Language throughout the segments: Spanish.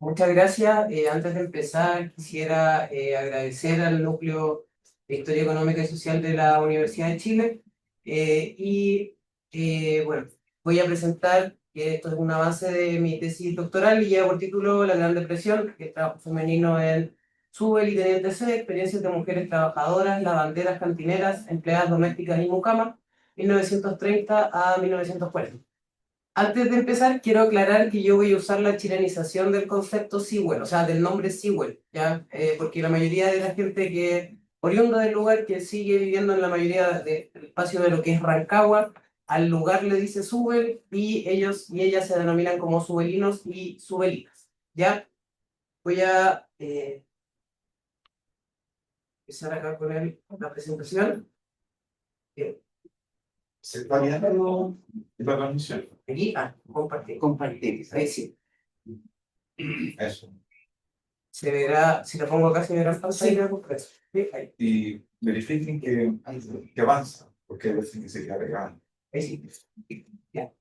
Muchas gracias. Antes de empezar, quisiera agradecer al Núcleo de Historia Económica y Social de la Universidad de Chile. Bueno, voy a presentar, que esto es un avance de mi tesis doctoral y lleva por título La Gran Depresión, que es trabajo femenino en Subel y Teniente C, experiencias de mujeres trabajadoras, lavanderas, cantineras, empleadas domésticas y mucamas, 1930 a 1940. Antes de empezar, quiero aclarar que yo voy a usar la chilenización del concepto Sewell, o sea, del nombre Sewell, ¿ya? Porque la mayoría de la gente que, oriunda del lugar, que sigue viviendo en la mayoría del espacio de lo que es Rancagua, al lugar le dice Sewell y ellos y ellas se denominan como subelinos y subelinas, ¿ya? Voy a empezar acá con la presentación. Bien. ¿Se está viendo la transmisión? Aquí, compartir. Compartir, ahí sí. Eso. Se verá, si lo pongo acá, se verá en pantalla. Sí, ahí. Y verifiquen que avanza, porque a veces que se carga. Ahí sí. Ya.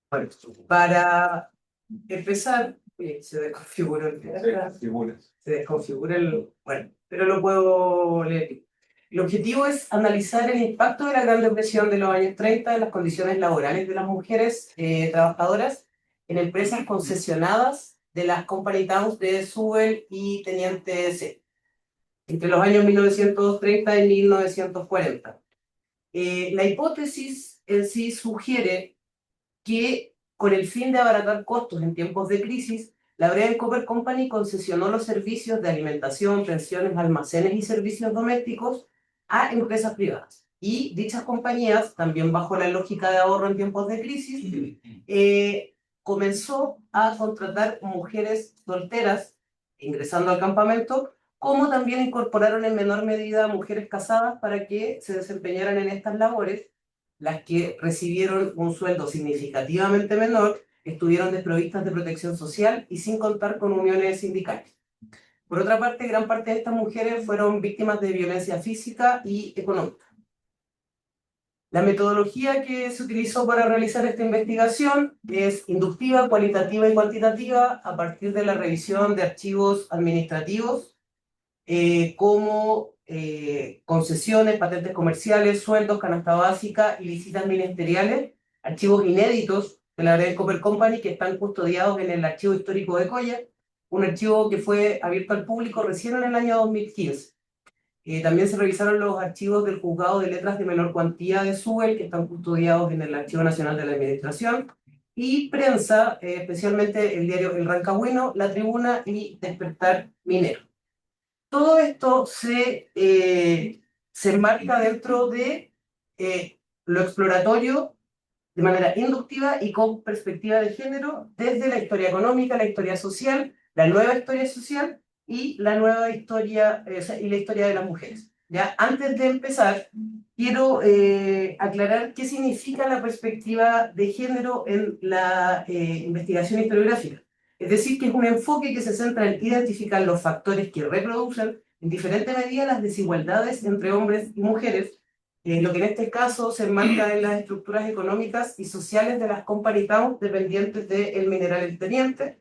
Bueno, para empezar, se desconfiguró se desconfigura el. Bueno, pero lo puedo leer. El objetivo es analizar el impacto de la Gran Depresión de los años 30 en las condiciones laborales de las mujeres trabajadoras en empresas concesionadas de las Company Towns de Subel y Teniente C, entre los años 1930 y 1940. La hipótesis en sí sugiere que, con el fin de abaratar costos en tiempos de crisis, la Bread Copper Company concesionó los servicios de alimentación, pensiones, almacenes y servicios domésticos a empresas privadas. Y dichas compañías, también bajo la lógica de ahorro en tiempos de crisis, comenzó a contratar mujeres solteras ingresando al campamento, como también incorporaron en menor medida a mujeres casadas para que se desempeñaran en estas labores. Las que recibieron un sueldo significativamente menor estuvieron desprovistas de protección social y sin contar con uniones sindicales. Por otra parte, gran parte de estas mujeres fueron víctimas de violencia física y económica. La metodología que se utilizó para realizar esta investigación es inductiva, cualitativa y cuantitativa a partir de la revisión de archivos administrativos como concesiones, patentes comerciales, sueldos, canasta básica y visitas ministeriales, archivos inéditos de la Red Copper Company que están custodiados en el Archivo Histórico de Coya, un archivo que fue abierto al público recién en el año 2015. También se revisaron los archivos del Juzgado de Letras de Menor Cuantía de Subel, que están custodiados en el Archivo Nacional de la Administración, y prensa, especialmente el diario El Rancagüino, La Tribuna y Despertar Minero. Todo esto se enmarca dentro de lo exploratorio de manera inductiva y con perspectiva de género desde la historia económica, la historia social, la nueva historia social y la nueva historia, y la historia de las mujeres. ¿Ya? Antes de empezar, quiero aclarar qué significa la perspectiva de género en la investigación historiográfica. Es decir, que es un enfoque que se centra en identificar los factores que reproducen en diferente medida las desigualdades entre hombres y mujeres, lo que en este caso se enmarca en las estructuras económicas y sociales de las company towns dependientes del mineral El Teniente,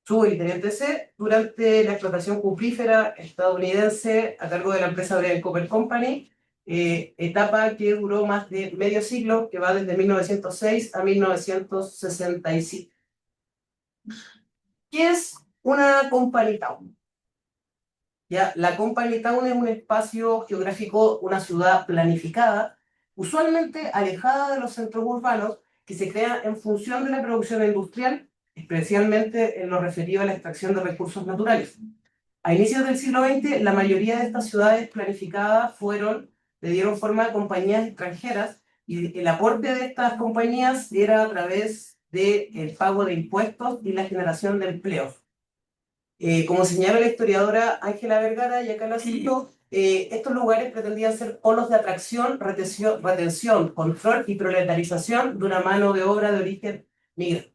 Subel y Teniente C, durante la explotación cuprífera estadounidense a cargo de la empresa Bread Copper Company, etapa que duró más de medio siglo, que va desde 1906 a 1965. ¿Qué es una company town? ¿Ya? La company town es un espacio geográfico, una ciudad planificada, usualmente alejada de los centros urbanos, que se crea en función de la producción industrial, especialmente en lo referido a la extracción de recursos naturales. A inicios del siglo XX, la mayoría de estas ciudades planificadas le dieron forma a compañías extranjeras, y el aporte de estas compañías era a través del pago de impuestos y la generación de empleos. Como señala la historiadora Ángela Vergara, y acá la cito, estos lugares pretendían ser polos de atracción, retención, control y proletarización de una mano de obra de origen migrante.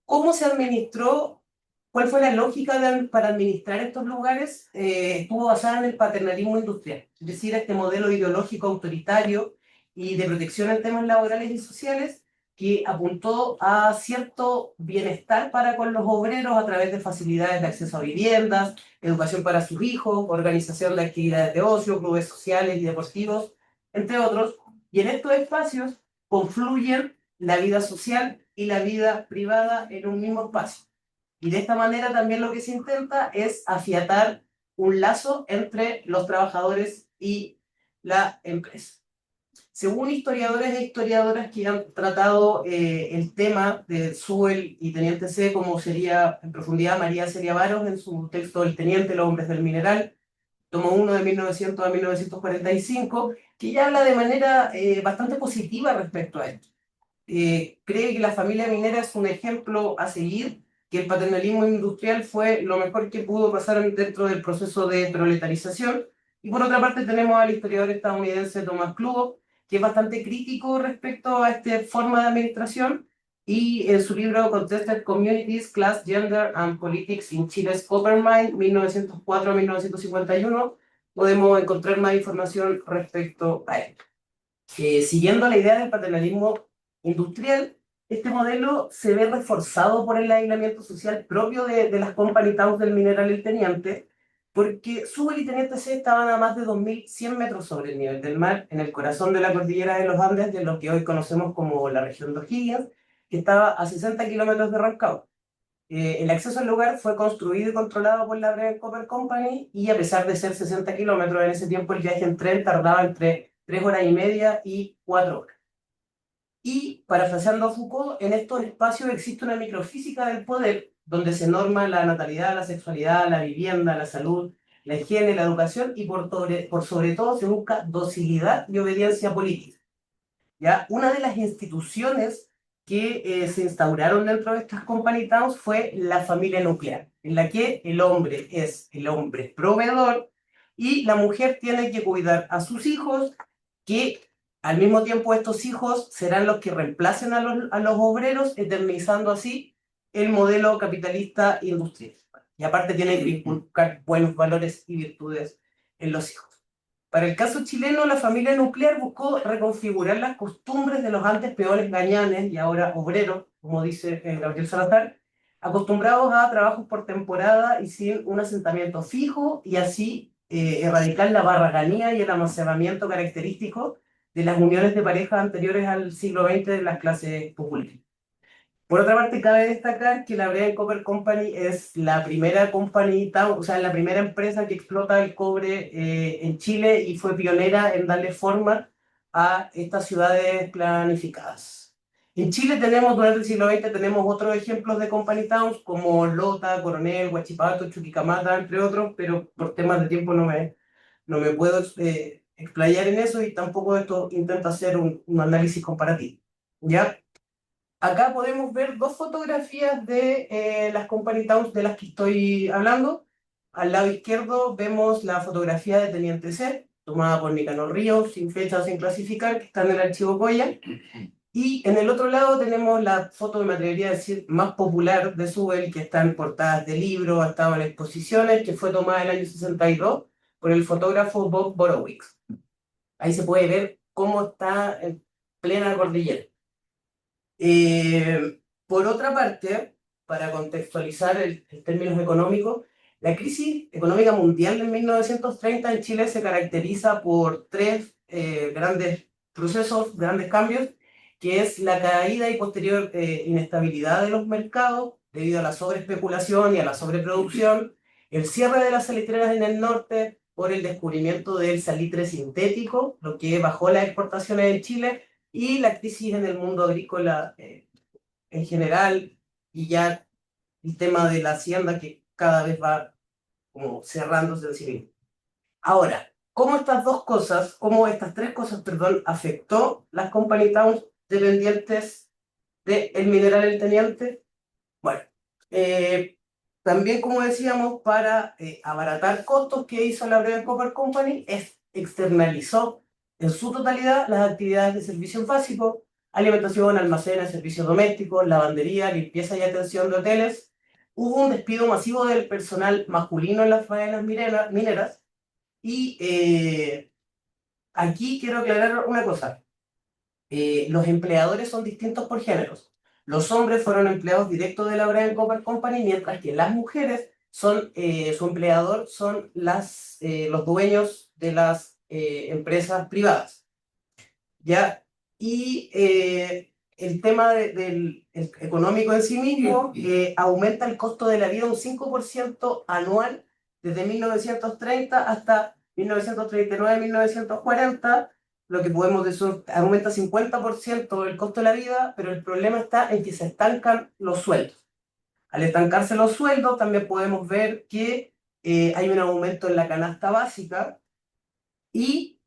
¿Cómo se administró? ¿Cuál fue la lógica para administrar estos lugares? Estuvo basada en el paternalismo industrial, es decir, este modelo ideológico autoritario y de protección en temas laborales y sociales que apuntó a cierto bienestar para con los obreros a través de facilidades de acceso a viviendas, educación para sus hijos, organización de actividades de ocio, clubes sociales y deportivos, entre otros. Y en estos espacios confluyen la vida social y la vida privada en un mismo espacio. Y de esta manera también lo que se intenta es afiatar un lazo entre los trabajadores y la empresa. Según historiadores e historiadoras que han tratado el tema de Sewell y Teniente C, como sería en profundidad María Celia Varos en su texto El Teniente, los hombres del mineral, tomo 1 de 1900 a 1945, que ya habla de manera bastante positiva respecto a esto. Cree que la familia minera es un ejemplo a seguir, que el paternalismo industrial fue lo mejor que pudo pasar dentro del proceso de proletarización. Y por otra parte tenemos al historiador estadounidense Thomas Klugo, que es bastante crítico respecto a esta forma de administración, y en su libro Contested Communities, Class, Gender and Politics in Chile's Coppermine, 1904 a 1951, podemos encontrar más información respecto a esto. Siguiendo la idea del paternalismo industrial, este modelo se ve reforzado por el aislamiento social propio de las company towns del mineral El Teniente, porque Sewell y Teniente C estaban a más de 2100 metros sobre el nivel del mar, en el corazón de la cordillera de los Andes, de lo que hoy conocemos como la región de O'Higgins, que estaba a 60 kilómetros de Rancagua. El acceso al lugar fue construido y controlado por la Brevard Copper Company, y a pesar de ser 60 kilómetros, en ese tiempo el viaje en tren tardaba entre 3 horas y media y 4 horas. Y, parafraseando a Foucault, en estos espacios existe una microfísica del poder, donde se norma la natalidad, la sexualidad, la vivienda, la salud, la higiene, la educación, y por sobre todo se busca docilidad y obediencia política. ¿Ya? Una de las instituciones que se instauraron dentro de estas company towns fue la familia nuclear, en la que el hombre es el hombre proveedor y la mujer tiene que cuidar a sus hijos, que al mismo tiempo estos hijos serán los que reemplacen a los obreros, eternizando así el modelo capitalista industrial. Y aparte tiene que inculcar buenos valores y virtudes en los hijos. Para el caso chileno, la familia nuclear buscó reconfigurar las costumbres de los antes peones gañanes y ahora obreros, como dice Gabriel Salazar, acostumbrados a trabajos por temporada y sin un asentamiento fijo, y así erradicar la barraganía y el amacerramiento característico de las uniones de pareja anteriores al siglo XX de las clases populares. Por otra parte, cabe destacar que la Brevard Copper Company es la primera company, o sea, la primera empresa que explota el cobre en Chile, y fue pionera en darle forma a estas ciudades planificadas. En Chile tenemos, durante el siglo XX, tenemos otros ejemplos de company towns como Lota, Coronel, Huachipato, Chuquicamata, entre otros, pero por temas de tiempo no me puedo explayar en eso, y tampoco esto intenta hacer un análisis comparativo. ¿Ya? Acá podemos ver dos fotografías de las company towns de las que estoy hablando. Al lado izquierdo vemos la fotografía de Teniente C, tomada por Nicanor Ríos, sin fecha, sin clasificar, que está en el archivo Goya. Y en el otro lado tenemos la foto, me atrevería a decir, más popular de Sewell, que está en portadas de libros, ha estado en exposiciones, que fue tomada en el año 62 por el fotógrafo Bob Borowicz. Ahí se puede ver cómo está en plena cordillera. Por otra parte, para contextualizar en términos económicos, la crisis económica mundial de 1930 en Chile se caracteriza por tres grandes procesos, grandes cambios, que es la caída y posterior inestabilidad de los mercados debido a la sobreespeculación y a la sobreproducción, el cierre de las salitreras en el norte por el descubrimiento del salitre sintético, lo que bajó las exportaciones en Chile, y la crisis en el mundo agrícola en general, y ya el tema de la hacienda que cada vez va como cerrándose en sí mismo. Ahora, cómo estas tres cosas, perdón, afectó las company towns dependientes del mineral El Teniente? Bueno, también, como decíamos, para abaratar costos, que hizo la Brevard Copper Company, externalizó en su totalidad las actividades de servicios básicos: alimentación, almacenes, servicios domésticos, lavandería, limpieza y atención de hoteles. Hubo un despido masivo del personal masculino en las faenas mineras, y aquí quiero aclarar una cosa. los empleadores son distintos por géneros. Los hombres fueron empleados directos de la Brian Cooper Company, mientras que las mujeres son, su empleador son los dueños de las empresas privadas. ¿Ya? Y el tema del el económico en sí mismo aumenta el costo de la vida un 5% anual desde 1930 hasta 1939-1940. Lo que podemos decir, aumenta 50% el costo de la vida, pero el problema está en que se estancan los sueldos. Al estancarse los sueldos, también podemos ver que hay un aumento en la canasta básica y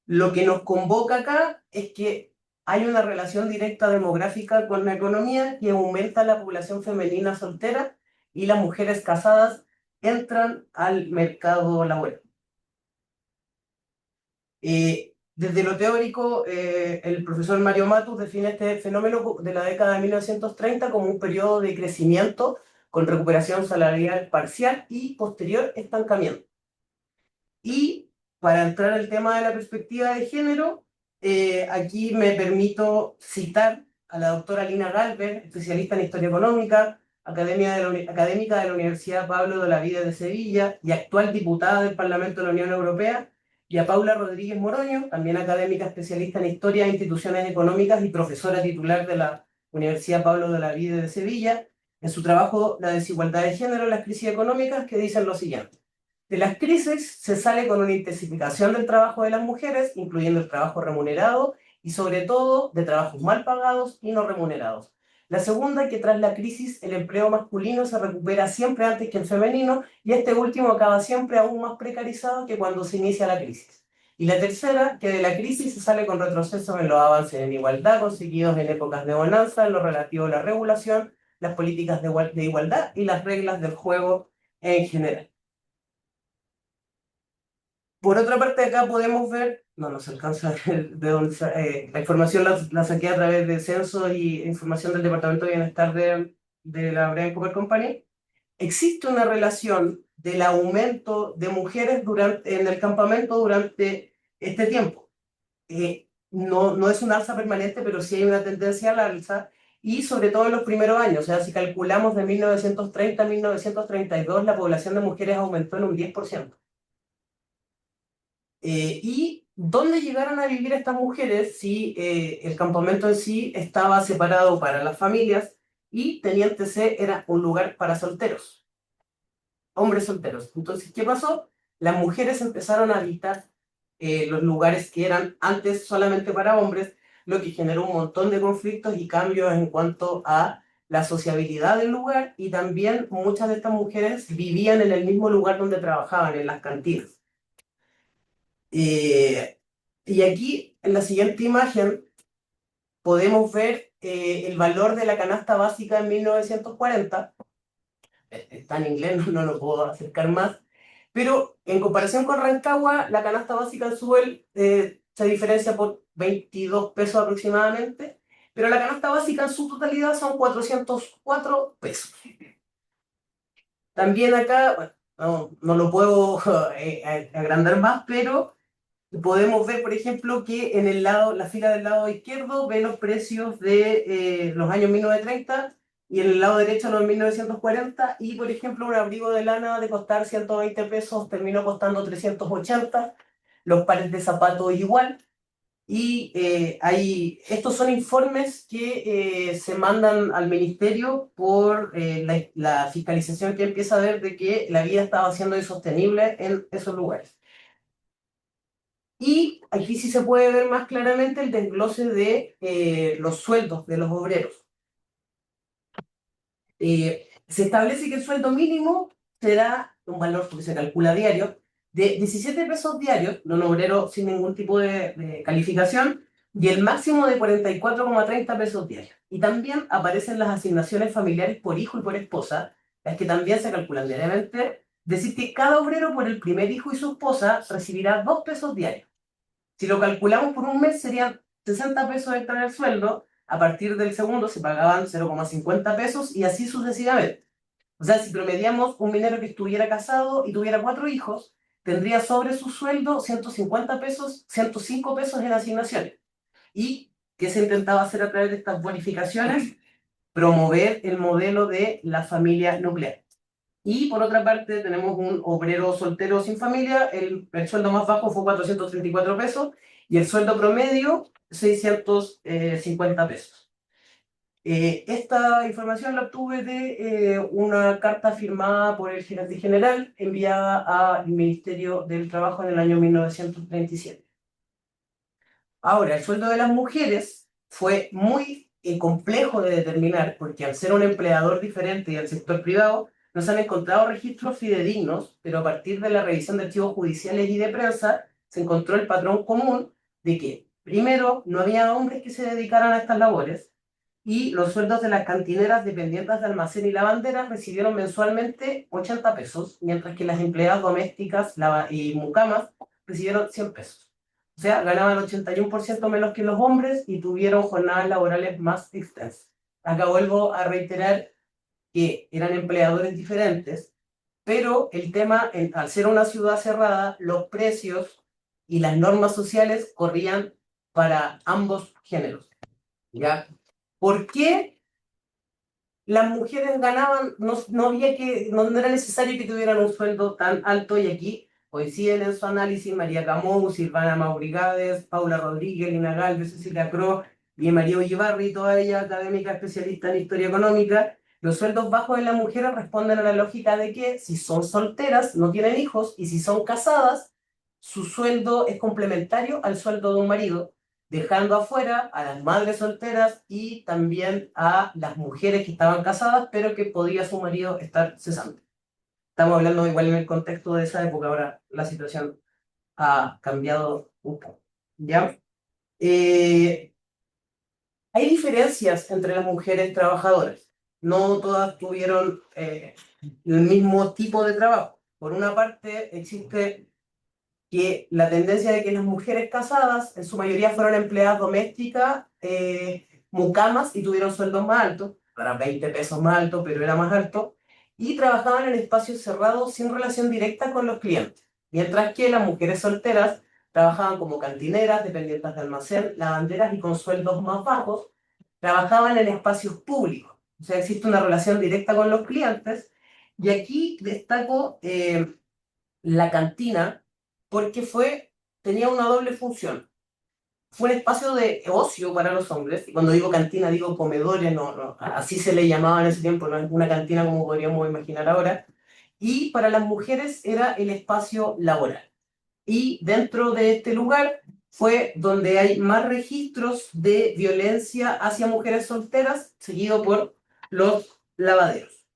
lo que nos convoca acá es que hay una relación directa demográfica con la economía que aumenta la población femenina soltera y las mujeres casadas entran al mercado laboral. Desde lo teórico, el profesor Mario Matus define este fenómeno de la década de 1930 como un periodo de crecimiento con recuperación salarial parcial y posterior estancamiento. Y para entrar al tema de la perspectiva de género, aquí me permito citar a la doctora Lina Galvez, especialista en Historia Económica, académica de la Universidad Pablo de Olavide de Sevilla y actual diputada del Parlamento de la Unión Europea, y a Paula Rodríguez Moroño, también académica especialista en Historia de Instituciones Económicas y profesora titular de la Universidad Pablo de Olavide de Sevilla, en su trabajo La desigualdad de género en las crisis económicas, que dicen lo siguiente. De las crisis se sale con una intensificación del trabajo de las mujeres, incluyendo el trabajo remunerado y sobre todo de trabajos mal pagados y no remunerados. La segunda, que tras la crisis el empleo masculino se recupera siempre antes que el femenino y este último acaba siempre aún más precarizado que cuando se inicia la crisis. Y la tercera, que de la crisis se sale con retrocesos en los avances en igualdad conseguidos en épocas de bonanza, en lo relativo a la regulación, las políticas de igualdad y las reglas del juego en general. Por otra parte, acá podemos ver, no nos alcanza a ver de dónde la información la saqué a través de censo y información del Departamento de Bienestar de la Brian Cooper Company. Existe una relación del aumento de mujeres en el campamento durante este tiempo. No es un alza permanente, pero sí hay una tendencia al alza, y sobre todo en los primeros años. O sea, si calculamos de 1930 a 1932, la población de mujeres aumentó en un 10%. ¿Y dónde llegaron a vivir estas mujeres si el campamento en sí estaba separado para las familias y Teniente C era un lugar para solteros, hombres solteros? Entonces, ¿qué pasó? Las mujeres empezaron a habitar los lugares que eran antes solamente para hombres, lo que generó un montón de conflictos y cambios en cuanto a la sociabilidad del lugar, y también muchas de estas mujeres vivían en el mismo lugar donde trabajaban, en las cantinas. Eh, y aquí, en la siguiente imagen, podemos ver el valor de la canasta básica en 1940. Está en inglés, no lo puedo acercar más. Pero en comparación con Rancagua, la canasta básica en Suel se diferencia por 22 pesos aproximadamente. Pero la canasta básica en su totalidad son 404 pesos. También acá, bueno, no lo puedo agrandar más, pero podemos ver, por ejemplo, que en la fila del lado izquierdo ve los precios de los años 1930 y en el lado derecho los 1940, y por ejemplo un abrigo de lana de costar 120 pesos terminó costando 380, los pares de zapatos igual. Y estos son informes que se mandan al ministerio por la fiscalización que empieza a ver de que la vida estaba siendo insostenible en esos lugares. Y aquí sí se puede ver más claramente el desglose de los sueldos de los obreros. Se establece que el sueldo mínimo será un valor que se calcula diario de 17 pesos diarios de un obrero sin ningún tipo de calificación, y el máximo de 44,30 pesos diarios. Y también aparecen las asignaciones familiares por hijo y por esposa, las que también se calculan diariamente. Decir que cada obrero por el primer hijo y su esposa recibirá 2 pesos diarios. Si lo calculamos por un mes, serían 60 pesos extra en el sueldo. A partir del segundo se pagaban 0,50 pesos y así sucesivamente. O sea, si promediamos un minero que estuviera casado y tuviera 4 hijos, tendría sobre su sueldo 150 pesos, 105 pesos en asignaciones. ¿Y qué se intentaba hacer a través de estas bonificaciones? Promover el modelo de la familia nuclear. Y por otra parte tenemos un obrero soltero sin familia, el sueldo más bajo fue 434 pesos y el sueldo promedio 650 pesos. Esta información la obtuve de una carta firmada por el gerente general enviada al Ministerio del Trabajo en el año 1937. Ahora, el sueldo de las mujeres fue muy complejo de determinar porque al ser un empleador diferente y al sector privado, no se han encontrado registros fidedignos, pero a partir de la revisión de archivos judiciales y de prensa, se encontró el patrón común de que, primero, no había hombres que se dedicaran a estas labores, y los sueldos de las cantineras dependientes de almacén y lavanderas recibieron mensualmente 80 pesos, mientras que las empleadas domésticas y mucamas recibieron 100 pesos. O sea, ganaban 81% menos que los hombres y tuvieron jornadas laborales más extensas. Acá vuelvo a reiterar que eran empleadores diferentes, pero el tema, al ser una ciudad cerrada, los precios y las normas sociales corrían para ambos géneros. ¿Ya? ¿Por qué las mujeres ganaban? No era necesario que tuvieran un sueldo tan alto, y aquí coinciden en su análisis María Camou, Silvana Maurigades, Paula Rodríguez, Lina Galvez, Cecilia Cro y María Ullibarri, toda ella académica especialista en historia económica. Los sueldos bajos de las mujeres responden a la lógica de que si son solteras, no tienen hijos, y si son casadas, su sueldo es complementario al sueldo de un marido, dejando afuera a las madres solteras y también a las mujeres que estaban casadas, pero que podía su marido estar cesante. Estamos hablando igual en el contexto de esa época, ahora la situación ha cambiado un poco. ¿Ya? Hay diferencias entre las mujeres trabajadoras. No todas tuvieron el mismo tipo de trabajo. Por una parte, existe que la tendencia de que las mujeres casadas, en su mayoría fueron empleadas domésticas, mucamas, y tuvieron sueldos más altos, para 20 pesos más alto, pero era más alto, y trabajaban en espacios cerrados sin relación directa con los clientes, mientras que las mujeres solteras trabajaban como cantineras, dependientes de almacén, lavanderas, y con sueldos más bajos, trabajaban en espacios públicos. O sea, existe una relación directa con los clientes, y aquí destaco la cantina porque tenía una doble función. Fue un espacio de ocio para los hombres, y cuando digo cantina digo comedores, así se le llamaba en ese tiempo, no es una cantina como podríamos imaginar ahora, y para las mujeres era el espacio laboral. Y dentro de este lugar fue donde hay más registros de violencia hacia mujeres solteras, seguido por los lavaderos.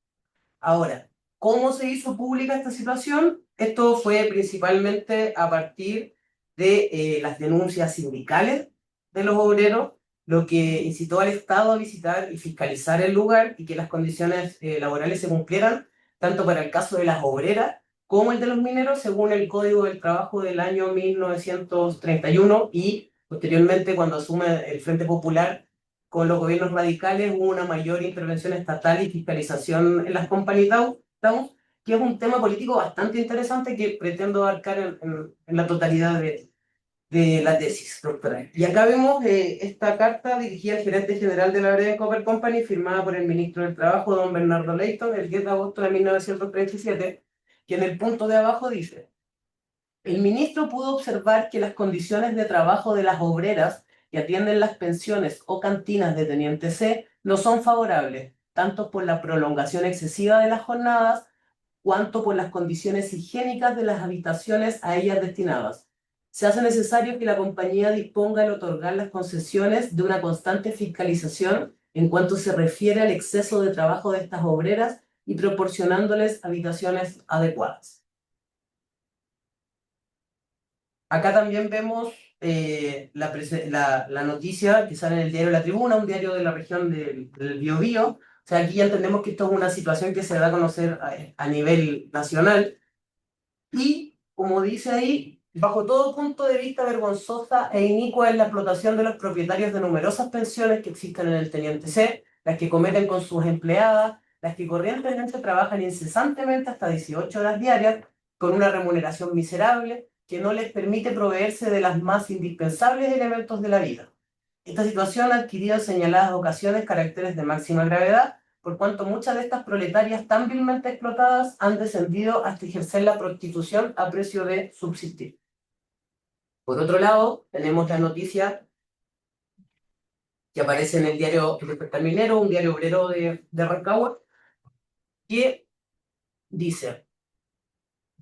Ahora, ¿cómo se hizo pública esta situación? Esto fue principalmente a partir de las denuncias sindicales de los obreros, lo que incitó al Estado a visitar y fiscalizar el lugar y que las condiciones laborales se cumplieran, tanto para el caso de las obreras como el de los mineros, según el Código del Trabajo del año 1931, y posteriormente, cuando asume el Frente Popular con los gobiernos radicales, hubo una mayor intervención estatal y fiscalización en las compañías, que es un tema político bastante interesante que pretendo abarcar en la totalidad de la tesis doctoral. Y acá vemos esta carta dirigida al gerente general de la Breve Copper Company, firmada por el ministro del Trabajo, don Bernardo Leighton, el 10 de agosto de 1937, que en el punto de abajo dice: el ministro pudo observar que las condiciones de trabajo de las obreras que atienden las pensiones o cantinas de Teniente C no son favorables, tanto por la prolongación excesiva de las jornadas, cuanto por las condiciones higiénicas de las habitaciones a ellas destinadas. Se hace necesario que la compañía disponga al otorgar las concesiones de una constante fiscalización en cuanto se refiere al exceso de trabajo de estas obreras y proporcionándoles habitaciones adecuadas. Acá también vemos la noticia que sale en el diario La Tribuna, un diario de la región del Biobío. O sea, aquí ya entendemos que esto es una situación que se da a conocer a nivel nacional. Y, como dice ahí, bajo todo punto de vista, vergonzosa e inicua es la explotación de los propietarios de numerosas pensiones que existen en el Teniente C, las que cometen con sus empleadas, las que corrientemente trabajan incesantemente hasta 18 horas diarias, con una remuneración miserable que no les permite proveerse de las más indispensables elementos de la vida. Esta situación ha adquirido en señaladas ocasiones caracteres de máxima gravedad, por cuanto muchas de estas proletarias tan vilmente explotadas han descendido hasta ejercer la prostitución a precio de subsistir. Por otro lado, tenemos la noticia que aparece en el diario El Despertar Minero, un diario obrero de Rancagua, que dice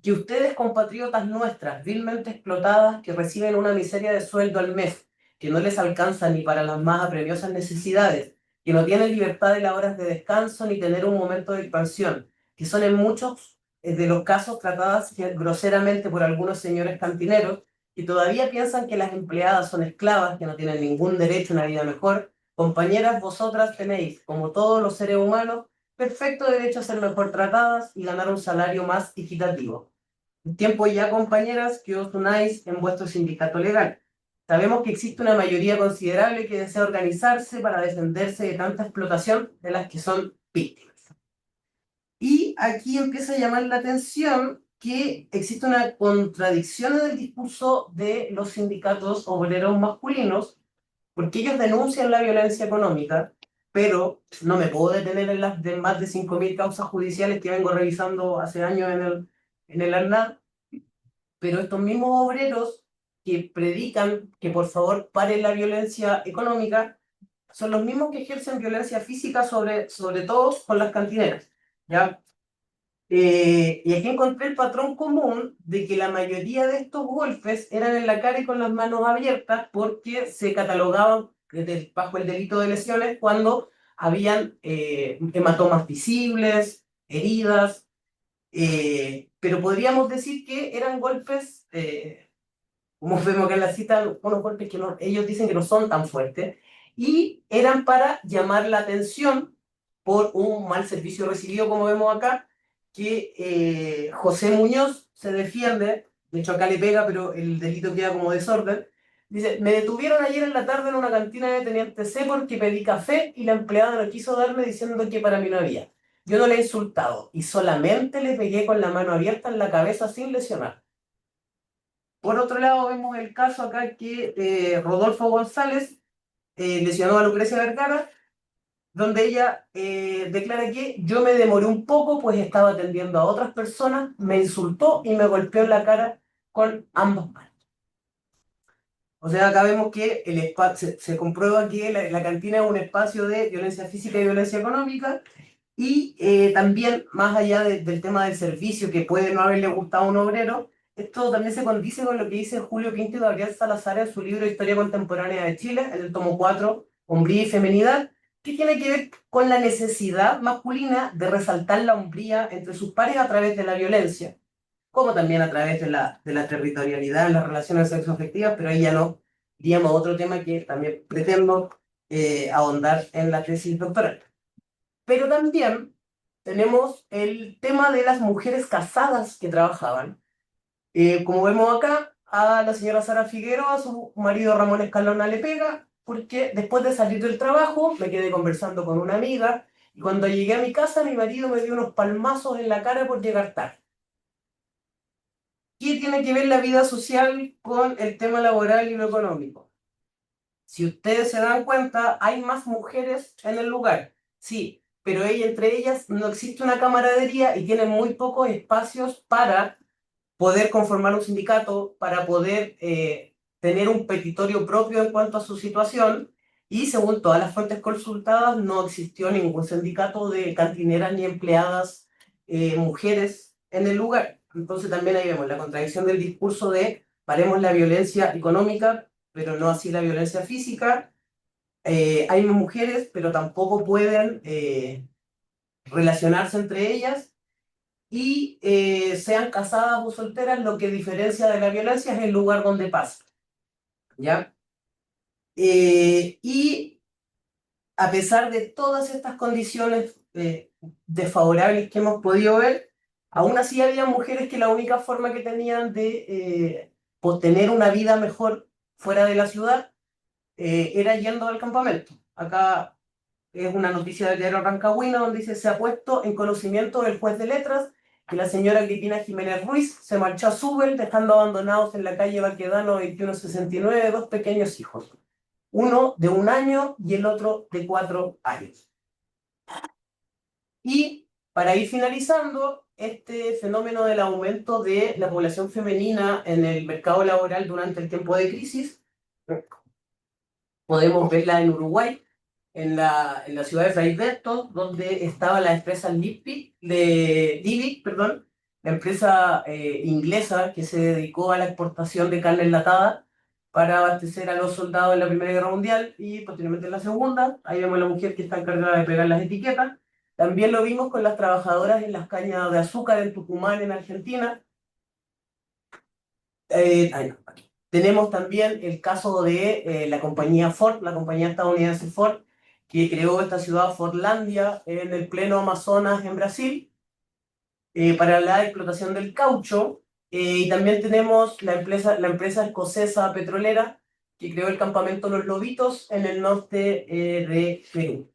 que ustedes, compatriotas nuestras, vilmente explotadas, que reciben una miseria de sueldo al mes, que no les alcanza ni para las más apremiosas necesidades, que no tienen libertad de las horas de descanso ni tener un momento de expansión, que son en muchos de los casos tratadas groseramente por algunos señores cantineros, que todavía piensan que las empleadas son esclavas, que no tienen ningún derecho a una vida mejor. Compañeras, vosotras tenéis, como todos los seres humanos, perfecto derecho a ser mejor tratadas y ganar un salario más equitativo. Tiempo ya, compañeras, que os unáis en vuestro sindicato legal. Sabemos que existe una mayoría considerable que desea organizarse para defenderse de tanta explotación de las que son víctimas. Y aquí empieza a llamar la atención que existe una contradicción en el discurso de los sindicatos obreros masculinos, porque ellos denuncian la violencia económica, pero no me puedo detener en las de más de 5.000 causas judiciales que vengo revisando hace años en el ARNAD, pero estos mismos obreros que predican que por favor pare la violencia económica son los mismos que ejercen violencia física sobre todo con las cantineras, ¿ya? Y aquí encontré el patrón común de que la mayoría de estos golpes eran en la cara y con las manos abiertas porque se catalogaban bajo el delito de lesiones cuando habían hematomas visibles, heridas, pero podríamos decir que eran golpes, como vemos acá en la cita, unos golpes que ellos dicen que no son tan fuertes, y eran para llamar la atención por un mal servicio recibido, como vemos acá, que José Muñoz se defiende, de hecho acá le pega, pero el delito queda como desorden. Dice, me detuvieron ayer en la tarde en una cantina de Teniente C porque pedí café y la empleada no quiso darme diciendo que para mí no había. Yo no le he insultado y solamente le pegué con la mano abierta en la cabeza sin lesionar. Por otro lado, vemos el caso acá que Rodolfo González lesionó a Lucrecia Vergara, donde ella declara que yo me demoré un poco, pues estaba atendiendo a otras personas, me insultó y me golpeó en la cara con ambas manos. O sea, acá vemos que se comprueba que la cantina es un espacio de violencia física y violencia económica, y también, más allá del tema del servicio que puede no haberle gustado a un obrero, esto también se condice con lo que dice Julio Pinto y Gabriel Salazar en su libro Historia Contemporánea de Chile, en el tomo 4, Hombría y Feminidad, que tiene que ver con la necesidad masculina de resaltar la hombría entre sus pares a través de la violencia, como también a través de la territorialidad en las relaciones sexoafectivas, pero ahí ya no iríamos a otro tema que también pretendo ahondar en la tesis doctoral. Pero también tenemos el tema de las mujeres casadas que trabajaban. Como vemos acá, a la señora Sara Figueroa, a su marido Ramón Escalona le pega, porque después de salir del trabajo me quedé conversando con una amiga y cuando llegué a mi casa mi marido me dio unos palmazos en la cara por llegar tarde. ¿Qué tiene que ver la vida social con el tema laboral y lo económico? Si ustedes se dan cuenta, hay más mujeres en el lugar, sí, pero entre ellas no existe una camaradería y tienen muy pocos espacios para poder conformar un sindicato, para poder tener un petitorio propio en cuanto a su situación. Y según todas las fuentes consultadas, no existió ningún sindicato de cantineras ni empleadas mujeres en el lugar. Entonces también ahí vemos la contradicción del discurso de paremos la violencia económica, pero no así la violencia física. Hay mujeres, pero tampoco pueden relacionarse entre ellas, y sean casadas o solteras, lo que diferencia de la violencia es el lugar donde pasa, ¿ya? Y a pesar de todas estas condiciones desfavorables que hemos podido ver, aún así había mujeres que la única forma que tenían de tener una vida mejor fuera de la ciudad era yendo al campamento. Acá es una noticia del diario Rancagüino donde dice: se ha puesto en conocimiento del juez de letras que la señora Cristina Jiménez Ruiz se marchó a Subel dejando abandonados en la calle Baquedano 2169 dos pequeños hijos. uno de 1 año y el otro de 4 años. Y para ir finalizando, este fenómeno del aumento de la población femenina en el mercado laboral durante el tiempo de crisis, podemos verla en Uruguay, en la ciudad de Fraideto, donde estaba la empresa Liebig, perdón, la empresa inglesa que se dedicó a la exportación de carne enlatada para abastecer a los soldados en la Primera Guerra Mundial y posteriormente en la Segunda. Ahí vemos a la mujer que está encargada de pegar las etiquetas. También lo vimos con las trabajadoras en las cañas de azúcar en Tucumán, en Argentina. No, aquí. Tenemos también el caso de la compañía Ford, la compañía estadounidense Ford, que creó esta ciudad Fordlandia en el pleno Amazonas, en Brasil, para la explotación del caucho. Y también tenemos la empresa escocesa petrolera, que creó el campamento Los Lobitos en el norte de Perú.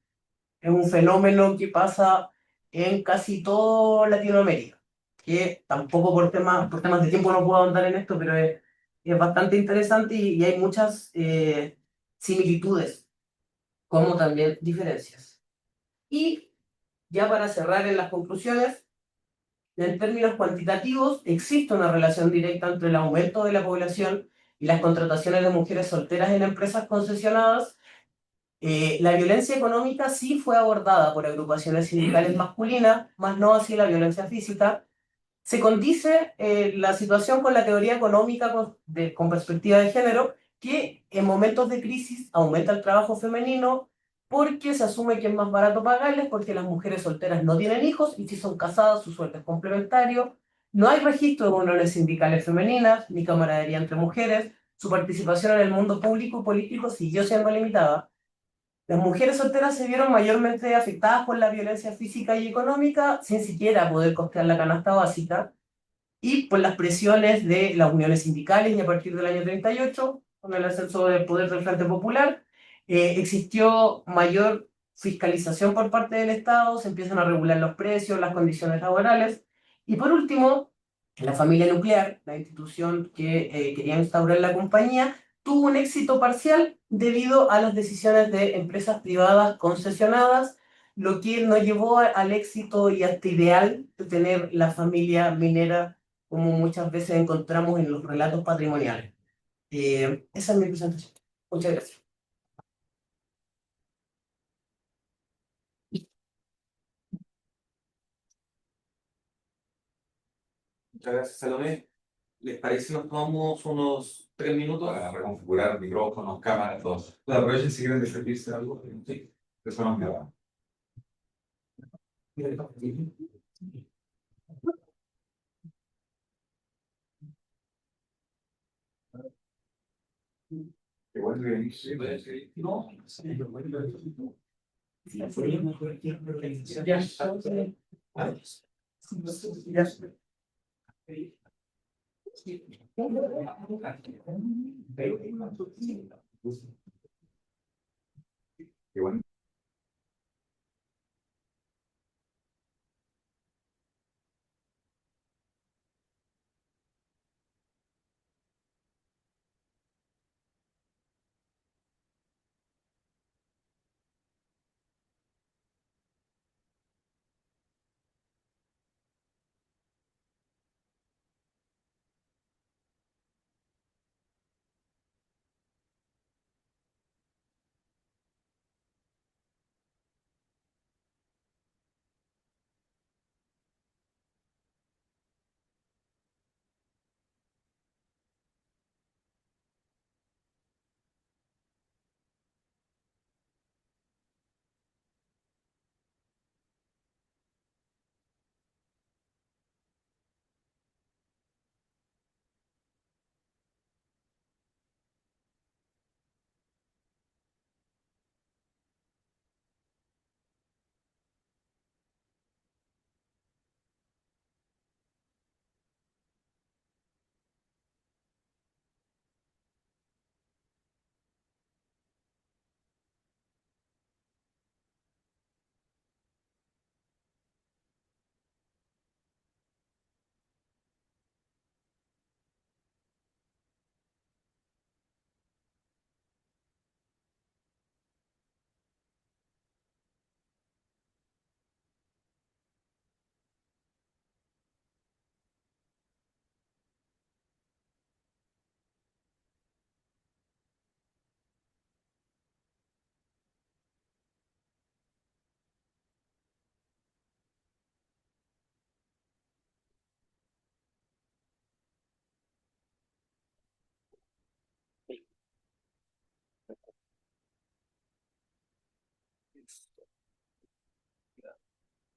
Es un fenómeno que pasa en casi toda Latinoamérica, que tampoco por temas de tiempo no puedo ahondar en esto, pero es bastante interesante y hay muchas similitudes, como también diferencias. Y ya para cerrar en las conclusiones, en términos cuantitativos, existe una relación directa entre el aumento de la población y las contrataciones de mujeres solteras en empresas concesionadas. La violencia económica sí fue abordada por agrupaciones sindicales masculinas, más no así la violencia física. Se condice la situación con la teoría económica con perspectiva de género, que en momentos de crisis aumenta el trabajo femenino porque se asume que es más barato pagarles, porque las mujeres solteras no tienen hijos y si son casadas su sueldo es complementario. No hay registro de uniones sindicales femeninas ni camaradería entre mujeres. Su participación en el mundo público y político siguió siendo limitada. Las mujeres solteras se vieron mayormente afectadas por la violencia física y económica sin siquiera poder costear la canasta básica y por las presiones de las uniones sindicales y a partir del año 38, con el ascenso del poder del Frente Popular, existió mayor fiscalización por parte del Estado, se empiezan a regular los precios, las condiciones laborales y por último, la familia nuclear, la institución que quería instaurar la compañía, tuvo un éxito parcial debido a las decisiones de empresas privadas concesionadas, lo que nos llevó al éxito y a este ideal de tener la familia minera como muchas veces encontramos en los relatos patrimoniales. Esa es mi presentación. Muchas gracias. Muchas gracias, Salomé. ¿Les parece si nos tomamos unos 3 minutos para reconfigurar micrófonos, cámaras, todo? Bueno, aprovechen si quieren de servirse algo. Sí, eso nos queda. Qué bueno que viniste. No, ya. Ah, ya. Qué bueno.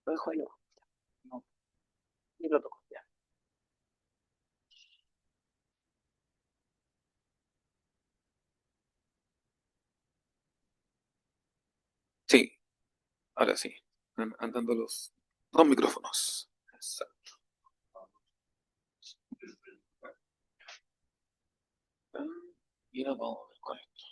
Lo dejo ahí, no, no, y lo toco, ya. Sí, ahora sí. Andando los dos micrófonos. Exacto. Y nos vamos a ver con esto.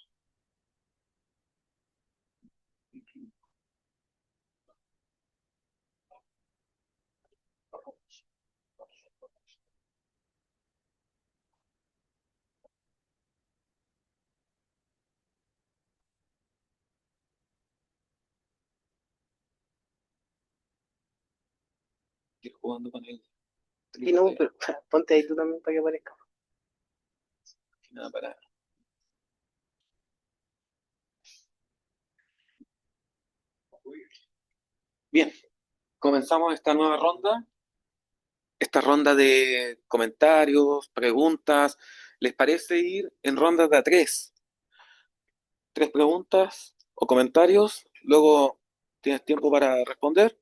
Ir jugando con el Sí, no, trípode. pero ponte ahí tú también para que aparezca. Nada para. Bien, comenzamos esta nueva ronda. Esta ronda de comentarios, preguntas. ¿Les parece ir en rondas de a tres? Tres preguntas o comentarios. Luego tienes tiempo para responder.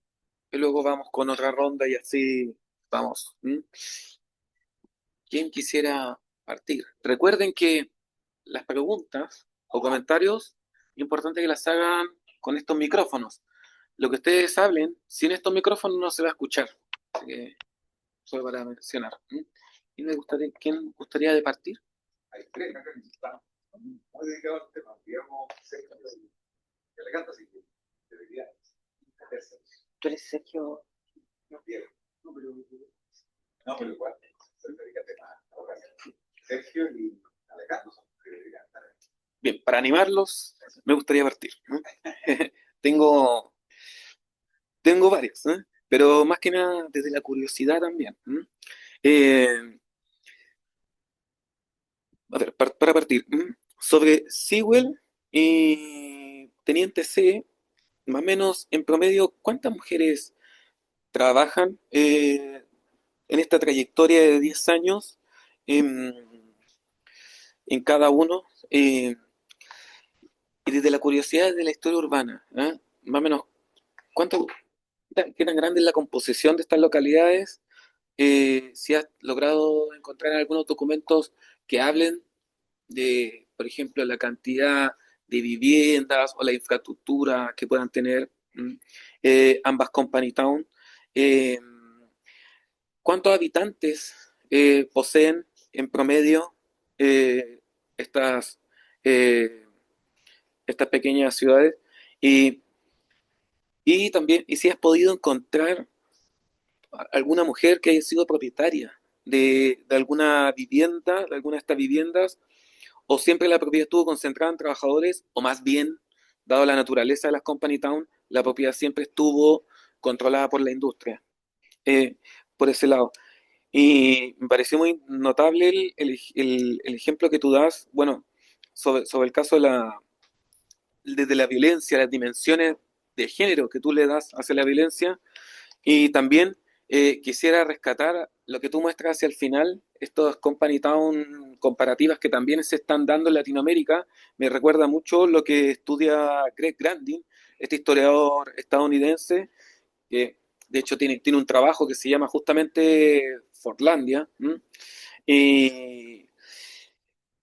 Y luego vamos con otra ronda y así vamos. ¿Mm? ¿Quién quisiera partir? Recuerden que las preguntas o comentarios, es importante que las hagan con estos micrófonos. Lo que ustedes hablen, sin estos micrófonos no se va a escuchar. Así que, solo para mencionar. ¿Mm? ¿Quién gustaría de partir? Hay tres acá que están muy dedicados al tema, digamos, Sergio y Alejandro, así que debería meterse. Tú eres Sergio. No, Diego. No, pero igual, se dedica al tema. Ahora, Sergio y Alejandro son los que deberían estar ahí. Bien, para animarlos, me gustaría partir. ¿No? tengo, tengo varios, ¿eh? Pero más que nada desde la curiosidad también. ¿Mm? Eh, a ver, para partir, sobre Sewell y Teniente C, más o menos en promedio, ¿cuántas mujeres trabajan en esta trayectoria de 10 años en, en cada uno? Y desde la curiosidad de la historia urbana, más o menos, ¿cuánto, qué tan grande es la composición de estas localidades? Si has logrado encontrar algunos documentos que hablen de, por ejemplo, la cantidad de viviendas o la infraestructura que puedan tener ambas company town. Eh, ¿Cuántos habitantes poseen en promedio eh, estas, eh, estas pequeñas ciudades? Y, y también, y si has podido encontrar alguna mujer que haya sido propietaria de alguna vivienda, de alguna de estas viviendas, o siempre la propiedad estuvo concentrada en trabajadores, o más bien, dado la naturaleza de las company town, la propiedad siempre estuvo controlada por la industria. Eh, por ese lado. Y me pareció muy notable el ejemplo que tú das, bueno, sobre el caso de la violencia, las dimensiones de género que tú le das hacia la violencia, y también quisiera rescatar lo que tú muestras hacia el final, estas Company Town comparativas que también se están dando en Latinoamérica. Me recuerda mucho lo que estudia Greg Grandin, este historiador estadounidense, que de hecho tiene un trabajo que se llama justamente Fortlandia. ¿M? Y,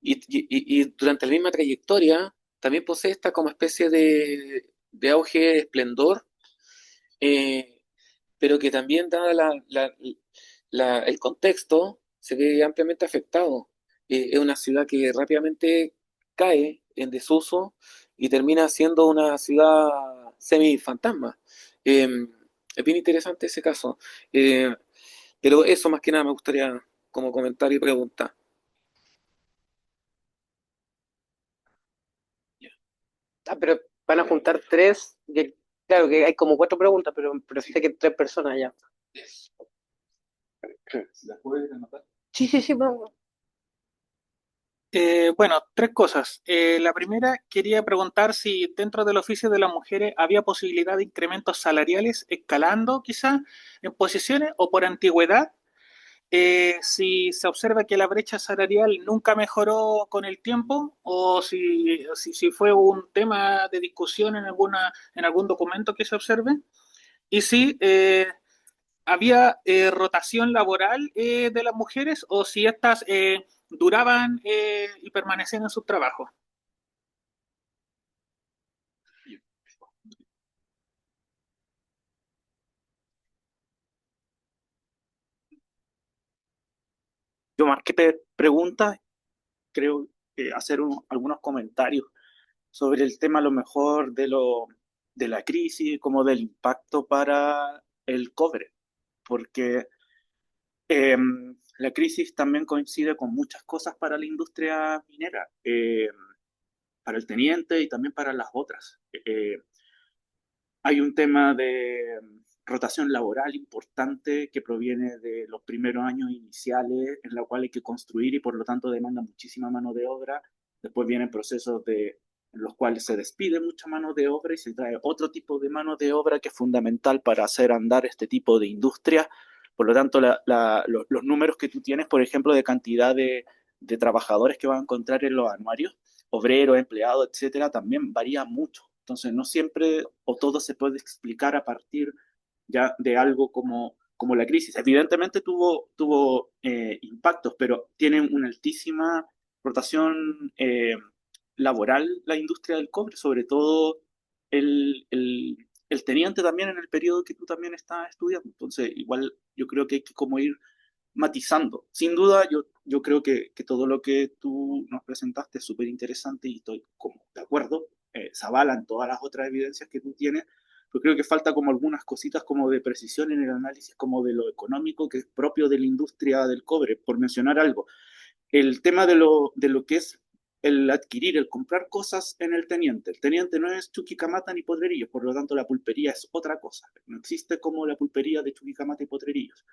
y durante la misma trayectoria también posee esta como especie de auge de esplendor, eh, pero que también, dada el contexto, se ve ampliamente afectado. Es una ciudad que rápidamente cae en desuso y termina siendo una ciudad semi-fantasma. Eh, es bien interesante ese caso. Eh, pero eso más que nada me gustaría como comentario y pregunta. Ah, pero van a juntar tres. Claro que hay como cuatro preguntas, pero sé que tres personas ya. ¿Las puedes anotar? Sí, sí, sí, vamos. Bueno, tres cosas. La primera, quería preguntar si dentro del oficio de las mujeres había posibilidad de incrementos salariales escalando quizá en posiciones o por antigüedad. Si se observa que la brecha salarial nunca mejoró con el tiempo o si fue un tema de discusión en algún documento que se observe. Y si había rotación laboral de las mujeres o si estas duraban y permanecían en sus trabajos. Yo más que preguntas, creo que hacer algunos comentarios sobre el tema a lo mejor de la crisis, como del impacto para el cobre, porque eh, la crisis también coincide con muchas cosas para la industria minera, para el teniente y también para las otras. Hay un tema de rotación laboral importante que proviene de los primeros años iniciales, en la cual hay que construir y por lo tanto demanda muchísima mano de obra. Después vienen procesos en los cuales se despide mucha mano de obra y se trae otro tipo de mano de obra que es fundamental para hacer andar este tipo de industria. Por lo tanto, los números que tú tienes, por ejemplo, de cantidad de trabajadores que vas a encontrar en los anuarios, obreros, empleados, etcétera, también varía mucho. Entonces, no siempre o todo se puede explicar a partir ya de algo como la crisis. Evidentemente tuvo impactos, pero tienen una altísima rotación laboral la industria del cobre, sobre todo el teniente también en el periodo que tú también estás estudiando. Entonces, igual yo creo que hay que como ir matizando. Sin duda, yo creo que todo lo que tú nos presentaste es súper interesante y estoy como de acuerdo. Se avalan todas las otras evidencias que tú tienes, pero creo que falta como algunas cositas como de precisión en el análisis como de lo económico que es propio de la industria del cobre, por mencionar algo. El tema de lo que es el adquirir, el comprar cosas en el teniente. El teniente no es Chuquicamata ni Potrerillos, por lo tanto la pulpería es otra cosa. No existe como la pulpería de Chuquicamata y Potrerillos.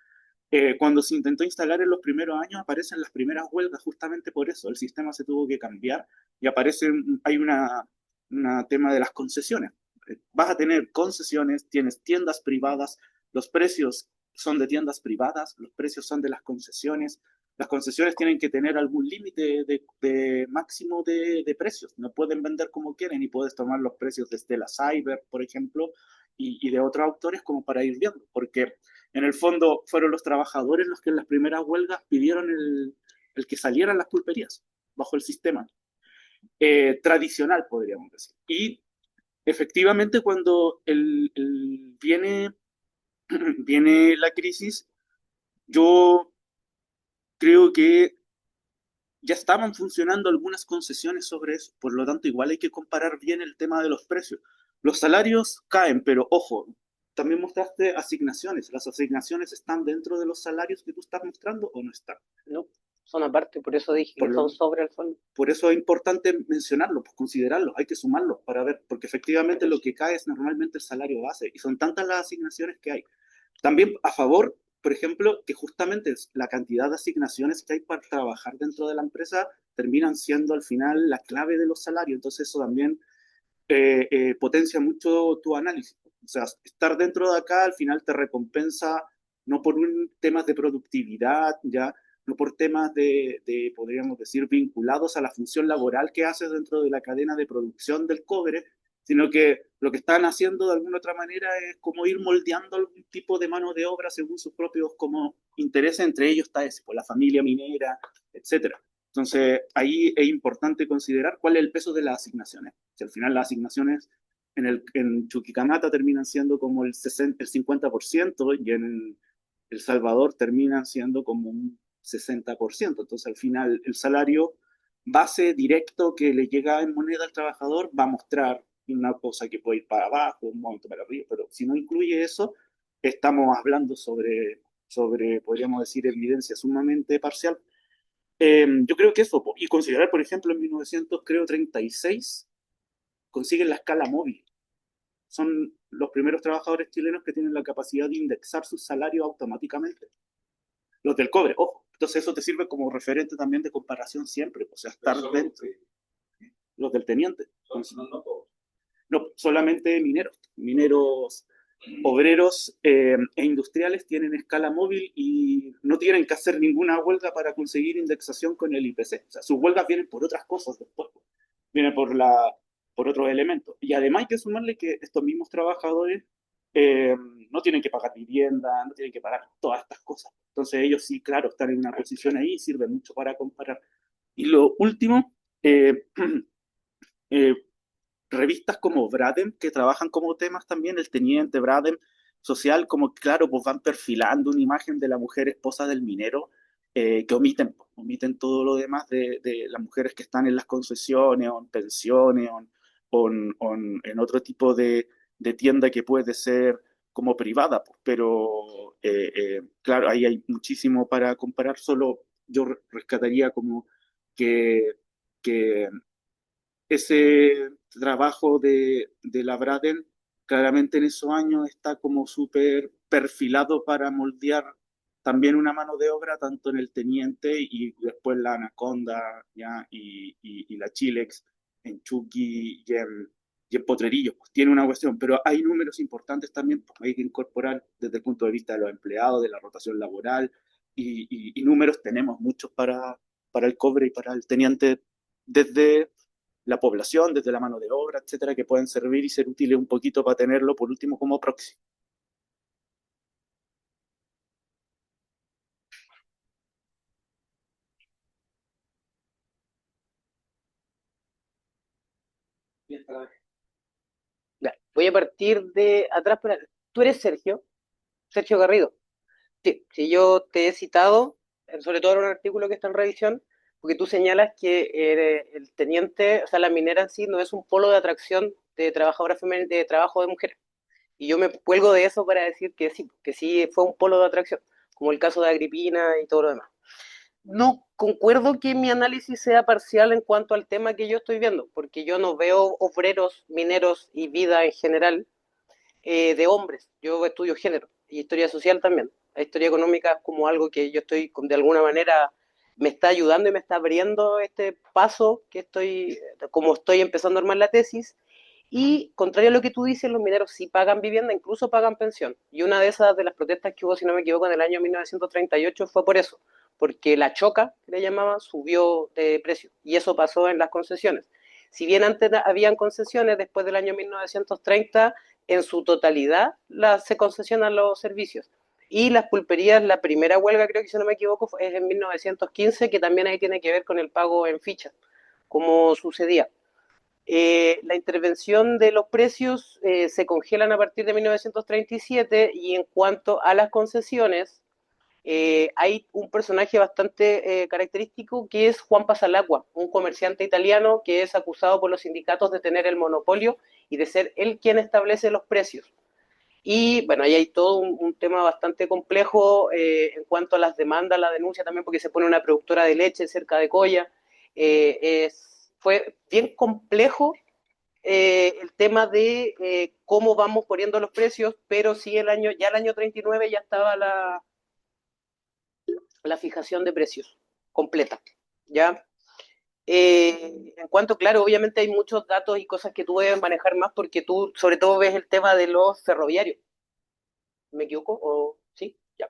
Cuando se intentó instalar en los primeros años, aparecen las primeras huelgas justamente por eso. El sistema se tuvo que cambiar y hay una tema de las concesiones. Vas a tener concesiones, tienes tiendas privadas, los precios son de tiendas privadas, los precios son de las concesiones. Las concesiones tienen que tener algún límite de máximo de precios. No pueden vender como quieren y puedes tomar los precios de Stella Cyber, por ejemplo, y de otros autores como para ir viendo, porque en el fondo fueron los trabajadores los que en las primeras huelgas pidieron el que salieran las pulperías bajo el sistema tradicional, podríamos decir. Y efectivamente cuando viene la crisis, yo creo que ya estaban funcionando algunas concesiones sobre eso, por lo tanto igual hay que comparar bien el tema de los precios. Los salarios caen, pero ojo, también mostraste asignaciones. ¿Las asignaciones están dentro de los salarios que tú estás mostrando o no están? ¿no? Son aparte, por eso dije Por que lo- son sobre el fondo. Por eso es importante mencionarlos, pues considerarlos, hay que sumarlos para ver, porque efectivamente lo que cae es normalmente el salario base y son tantas las asignaciones que hay. También a favor, por ejemplo, que justamente la cantidad de asignaciones que hay para trabajar dentro de la empresa terminan siendo al final la clave de los salarios, entonces eso también potencia mucho tu análisis. O sea, estar dentro de acá al final te recompensa no por temas de productividad, ya, no por temas podríamos decir, vinculados a la función laboral que haces dentro de la cadena de producción del cobre, sino que lo que están haciendo de alguna otra manera es como ir moldeando algún tipo de mano de obra según sus propios como intereses, entre ellos está ese, por la familia minera, etcétera. Entonces, ahí es importante considerar cuál es el peso de las asignaciones. Si al final las asignaciones en Chuquicamata terminan siendo como el 50% y en El Salvador terminan siendo como un 60%. Entonces, al final, el salario base directo que le llega en moneda al trabajador va a mostrar una cosa que puede ir para abajo, un monto para arriba, pero si no incluye eso, estamos hablando sobre podríamos decir, evidencia sumamente parcial. Yo creo que eso, y considerar, por ejemplo, en 1936 consiguen la escala móvil. Son los primeros trabajadores chilenos que tienen la capacidad de indexar sus salarios automáticamente. Los del cobre, ojo. Entonces eso te sirve como referente también de comparación siempre, o sea, estar dentro. Los del teniente. No, solamente mineros obreros e industriales tienen escala móvil y no tienen que hacer ninguna huelga para conseguir indexación con el IPC. O sea, sus huelgas vienen por otras cosas después, vienen por otros elementos. Y además hay que sumarle que estos mismos trabajadores no tienen que pagar vivienda, no tienen que pagar todas estas cosas. Entonces ellos sí, claro, están en una posición ahí y sirven mucho para comparar. Y lo último, eh, revistas como Bradem, que trabajan como temas también, el Teniente, Bradem, social, como claro, pues van perfilando una imagen de la mujer esposa del minero, que omiten todo lo demás de las mujeres que están en las concesiones o en pensiones en otro tipo de tienda que puede ser como privada, pues, pero claro, ahí hay muchísimo para comparar, solo yo rescataría como que, que ese trabajo de la Braden claramente en esos años está como súper perfilado para moldear también una mano de obra tanto en el Teniente y después la Anaconda ¿ya? Y la Chilex en Chucky y en Potrerillos. Pues tiene una cuestión, pero hay números importantes también, pues hay que incorporar desde el punto de vista de los empleados, de la rotación laboral y números tenemos muchos para el cobre y para el Teniente desde la población, desde la mano de obra, etcétera, que pueden servir y ser útiles un poquito para tenerlo, por último, como proxy. Ya, voy a partir de atrás. ¿Tú eres Sergio? Sergio Garrido. Sí, si yo te he citado, sobre todo en un artículo que está en revisión, porque tú señalas que el teniente, o sea, la minera en sí no es un polo de atracción de trabajadoras femeninas, de trabajo de mujeres. Y yo me cuelgo de eso para decir que sí fue un polo de atracción, como el caso de Agripina y todo lo demás. No concuerdo que mi análisis sea parcial en cuanto al tema que yo estoy viendo, porque yo no veo obreros, mineros y vida en general de hombres. Yo estudio género y historia social también. La historia económica es como algo que yo estoy, de alguna manera, me está ayudando y me está abriendo este paso que estoy, como estoy empezando a armar la tesis. Y contrario a lo que tú dices, los mineros sí pagan vivienda, incluso pagan pensión. Y una de esas de las protestas que hubo, si no me equivoco, en el año 1938 fue por eso, porque la choca, que le llamaban, subió de precio. Y eso pasó en las concesiones. Si bien antes habían concesiones, después del año 1930, en su totalidad se concesionan los servicios. Y las pulperías, la primera huelga, creo que si no me equivoco, es en 1915, que también ahí tiene que ver con el pago en fichas, como sucedía. La intervención de los precios se congelan a partir de 1937 y en cuanto a las concesiones, hay un personaje bastante característico que es Juan Pasalacqua, un comerciante italiano que es acusado por los sindicatos de tener el monopolio y de ser él quien establece los precios. Y bueno, ahí hay todo un tema bastante complejo en cuanto a las demandas, la denuncia también, porque se pone una productora de leche cerca de Coya. Fue bien complejo el tema de cómo vamos poniendo los precios, pero sí ya el año 39 ya estaba la fijación de precios completa, ¿ya? En cuanto, claro, obviamente hay muchos datos y cosas que tú debes manejar más porque tú sobre todo ves el tema de los ferroviarios. ¿Me equivoco? ¿O sí? Ya.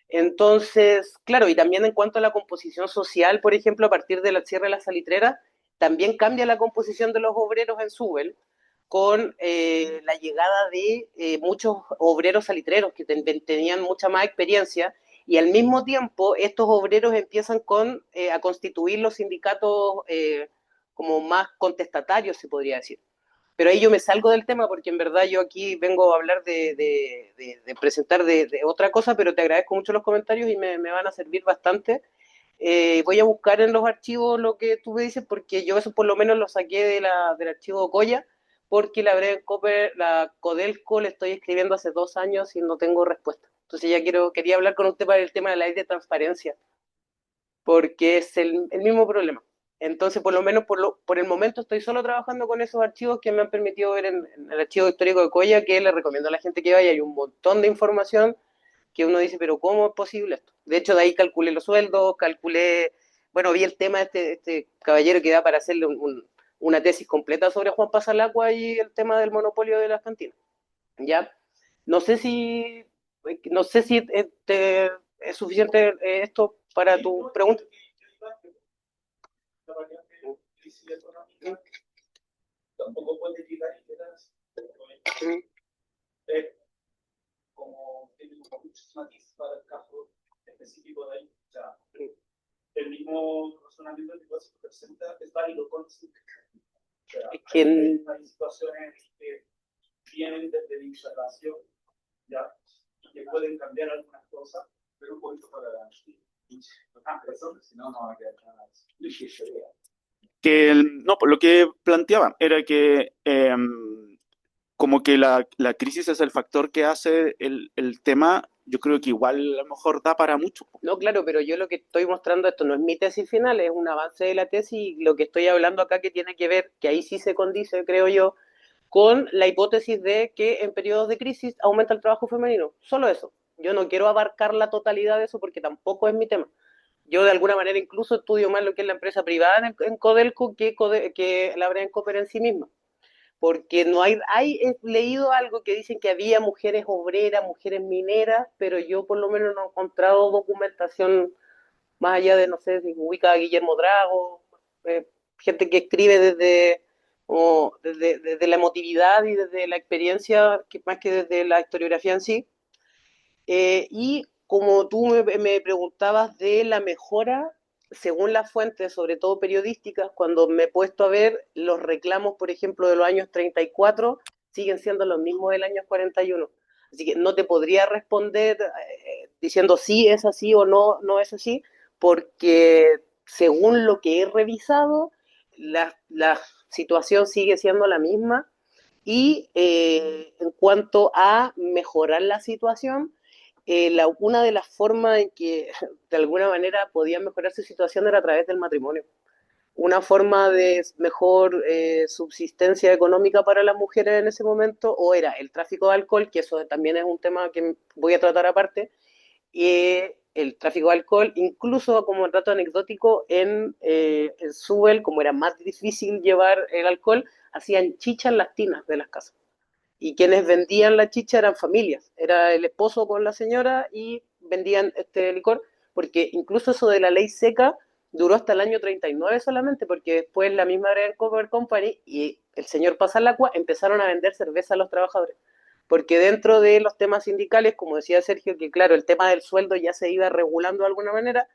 Entonces, claro, y también en cuanto a la composición social, por ejemplo, a partir del cierre de la salitrera, también cambia la composición de los obreros en Subel con la llegada de muchos obreros salitreros que tenían mucha más experiencia y al mismo tiempo estos obreros empiezan a constituir los sindicatos como más contestatarios, se podría decir. Pero ahí yo me salgo del tema porque en verdad yo aquí vengo a hablar de presentar de otra cosa, pero te agradezco mucho los comentarios y me van a servir bastante. Voy a buscar en los archivos lo que tú me dices porque yo eso por lo menos lo saqué del archivo Coya porque la Codelco le estoy escribiendo hace 2 años y no tengo respuesta. Entonces ya quería hablar con usted para el tema de la ley de transparencia porque es el mismo problema. Entonces, por lo menos por el momento estoy solo trabajando con esos archivos que me han permitido ver en el archivo histórico de Coya, que le recomiendo a la gente que vaya. Hay un montón de información que uno dice, pero ¿cómo es posible esto? De hecho, de ahí calculé los sueldos, bueno, vi el tema de este caballero que da para hacerle una tesis completa sobre Juan Pasalacqua y el tema del monopolio de las cantinas. ¿Ya? No sé si, no sé si es suficiente esto para tu pregunta. Tampoco puede llegar muchos matices para el caso específico de ahí. O sea, el mismo razonamiento que se presenta es válido con su. O sea, hay situaciones que vienen desde la instalación, ya, que pueden cambiar algunas cosas, pero un poquito para la personas, si no, no va a quedar nada. No, lo que planteaba era que como que la crisis es el factor que hace el tema, yo creo que igual a lo mejor da para mucho. No, claro, pero yo lo que estoy mostrando, esto no es mi tesis final, es un avance de la tesis, y lo que estoy hablando acá que tiene que ver, que ahí sí se condice, creo yo, con la hipótesis de que en periodos de crisis aumenta el trabajo femenino. Solo eso. Yo no quiero abarcar la totalidad de eso porque tampoco es mi tema. Yo de alguna manera incluso estudio más lo que es la empresa privada en Codelco que la Brain Cooper en sí misma. Porque no he leído algo que dicen que había mujeres obreras, mujeres mineras, pero yo por lo menos no he encontrado documentación más allá de, no sé, si ubica a Guillermo Drago, gente que escribe desde la emotividad y desde la experiencia, que más que desde la historiografía en sí. Y como tú me preguntabas de la mejora, según las fuentes, sobre todo periodísticas, cuando me he puesto a ver los reclamos, por ejemplo, de los años 34, siguen siendo los mismos del año 41. Así que no te podría responder diciendo sí es así o no, no es así, porque según lo que he revisado, la situación sigue siendo la misma. Y en cuanto a mejorar la situación, una de las formas en que de alguna manera podía mejorar su situación era a través del matrimonio. Una forma de mejor subsistencia económica para las mujeres en ese momento, o era el tráfico de alcohol, que eso también es un tema que voy a tratar aparte, y el tráfico de alcohol, incluso como dato anecdótico, en Subel, como era más difícil llevar el alcohol, hacían chicha en las tinas de las casas. Y quienes vendían la chicha eran familias, era el esposo con la señora y vendían este licor, porque incluso eso de la ley seca duró hasta el año 39 solamente, porque después la misma Brewer Cover Company y el señor Pasalacqua empezaron a vender cerveza a los trabajadores. Porque dentro de los temas sindicales, como decía Sergio, que claro, el tema del sueldo ya se iba regulando de alguna manera,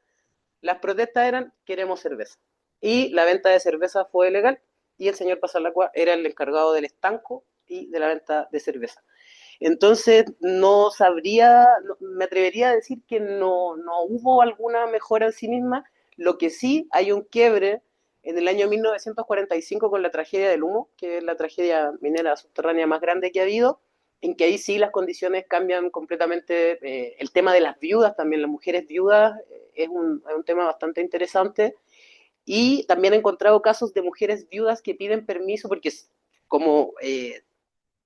las protestas eran queremos cerveza. Y la venta de cerveza fue legal y el señor Pasalacqua era el encargado del estanco y de la venta de cerveza. Entonces, no sabría, me atrevería a decir que no hubo alguna mejora en sí misma. Lo que sí hay un quiebre en el año 1945 con la tragedia del humo, que es la tragedia minera subterránea más grande que ha habido, en que ahí sí las condiciones cambian completamente. El tema de las viudas, también las mujeres viudas, es un tema bastante interesante. Y también he encontrado casos de mujeres viudas que piden permiso porque como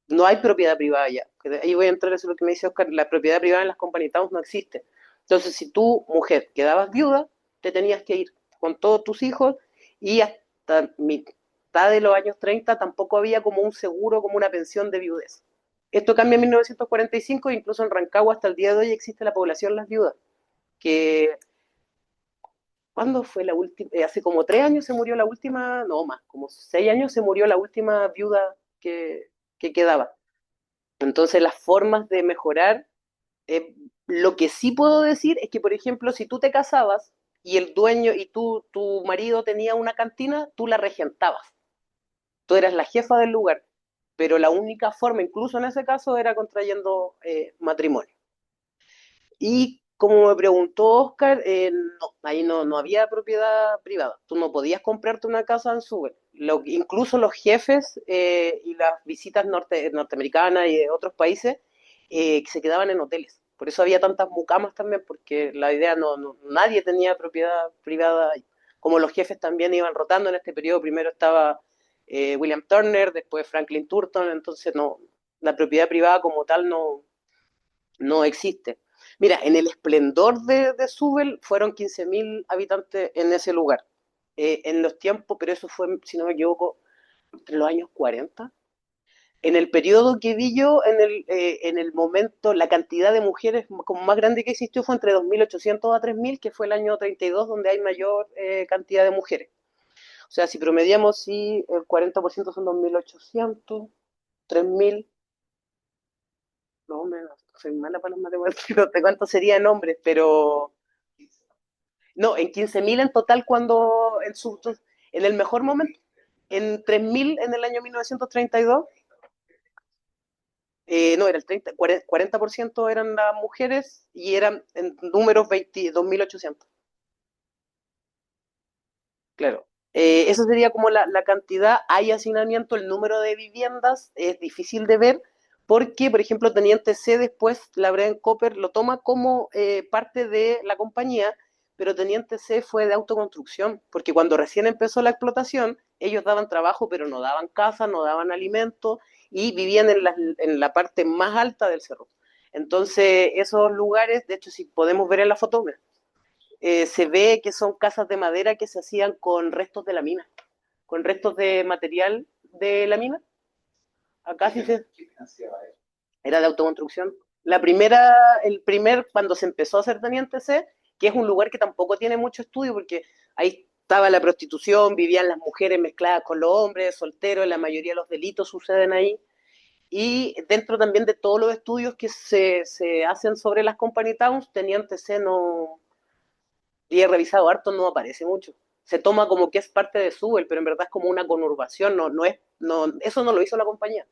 no hay propiedad privada ya. Ahí voy a entrar, eso es lo que me dice Oscar, la propiedad privada en las company towns no existe. Entonces, si tú, mujer, quedabas viuda, te tenías que ir con todos tus hijos y hasta mitad de los años 30 tampoco había como un seguro, como una pensión de viudez. Esto cambia en 1945 e incluso en Rancagua hasta el día de hoy existe la población Las Viudas, que ¿cuándo fue la última? Hace como 3 años se murió la última, no más, como 6 años se murió la última viuda que quedaba. Entonces, las formas de mejorar, lo que sí puedo decir es que, por ejemplo, si tú te casabas y el dueño y tu marido tenía una cantina, tú la regentabas. Tú eras la jefa del lugar, pero la única forma, incluso en ese caso, era contrayendo matrimonio. Y como me preguntó Oscar, no, ahí no había propiedad privada. Tú no podías comprarte una casa en Suben. Incluso los jefes y las visitas norteamericanas y de otros países se quedaban en hoteles. Por eso había tantas mucamas también, porque la idea nadie tenía propiedad privada ahí. Como los jefes también iban rotando en este periodo, primero estaba William Turner, después Franklin Turton, entonces no, la propiedad privada como tal no existe. Mira, en el esplendor de Subel fueron 15.000 habitantes en ese lugar. En los tiempos, pero eso fue, si no me equivoco, entre los años 40. En el periodo que vi yo, en el momento, la cantidad de mujeres como más grande que existió fue entre 2.800 a 3.000, que fue el año 32, donde hay mayor cantidad de mujeres. O sea, si promediamos, si el 40% son 2.800, 3.000, no menos, soy mala para las matemáticas, no sé cuánto sería en hombres, pero no, en 15.000 en total en el mejor momento, en 3.000 en el año 1932, no, era el 40% eran las mujeres y eran en números 22.800. Claro. Eso sería como la cantidad. Hay hacinamiento, el número de viviendas es difícil de ver porque, por ejemplo, Teniente C después, la Brian Copper lo toma como parte de la compañía, pero Teniente C fue de autoconstrucción, porque cuando recién empezó la explotación, ellos daban trabajo, pero no daban casa, no daban alimento y vivían en la parte más alta del cerro. Entonces, esos lugares, de hecho, si podemos ver en la foto, se ve que son casas de madera que se hacían con restos de la mina, con restos de material de la mina. Acá sí se... Era de autoconstrucción. Cuando se empezó a hacer Teniente C, que es un lugar que tampoco tiene mucho estudio, porque ahí estaba la prostitución, vivían las mujeres mezcladas con los hombres, solteros, la mayoría de los delitos suceden ahí. Y dentro también de todos los estudios que se hacen sobre las company towns, Teniente C no, y he revisado harto, no aparece mucho. Se toma como que es parte de Subel, pero en verdad es como una conurbación, eso no lo hizo la compañía.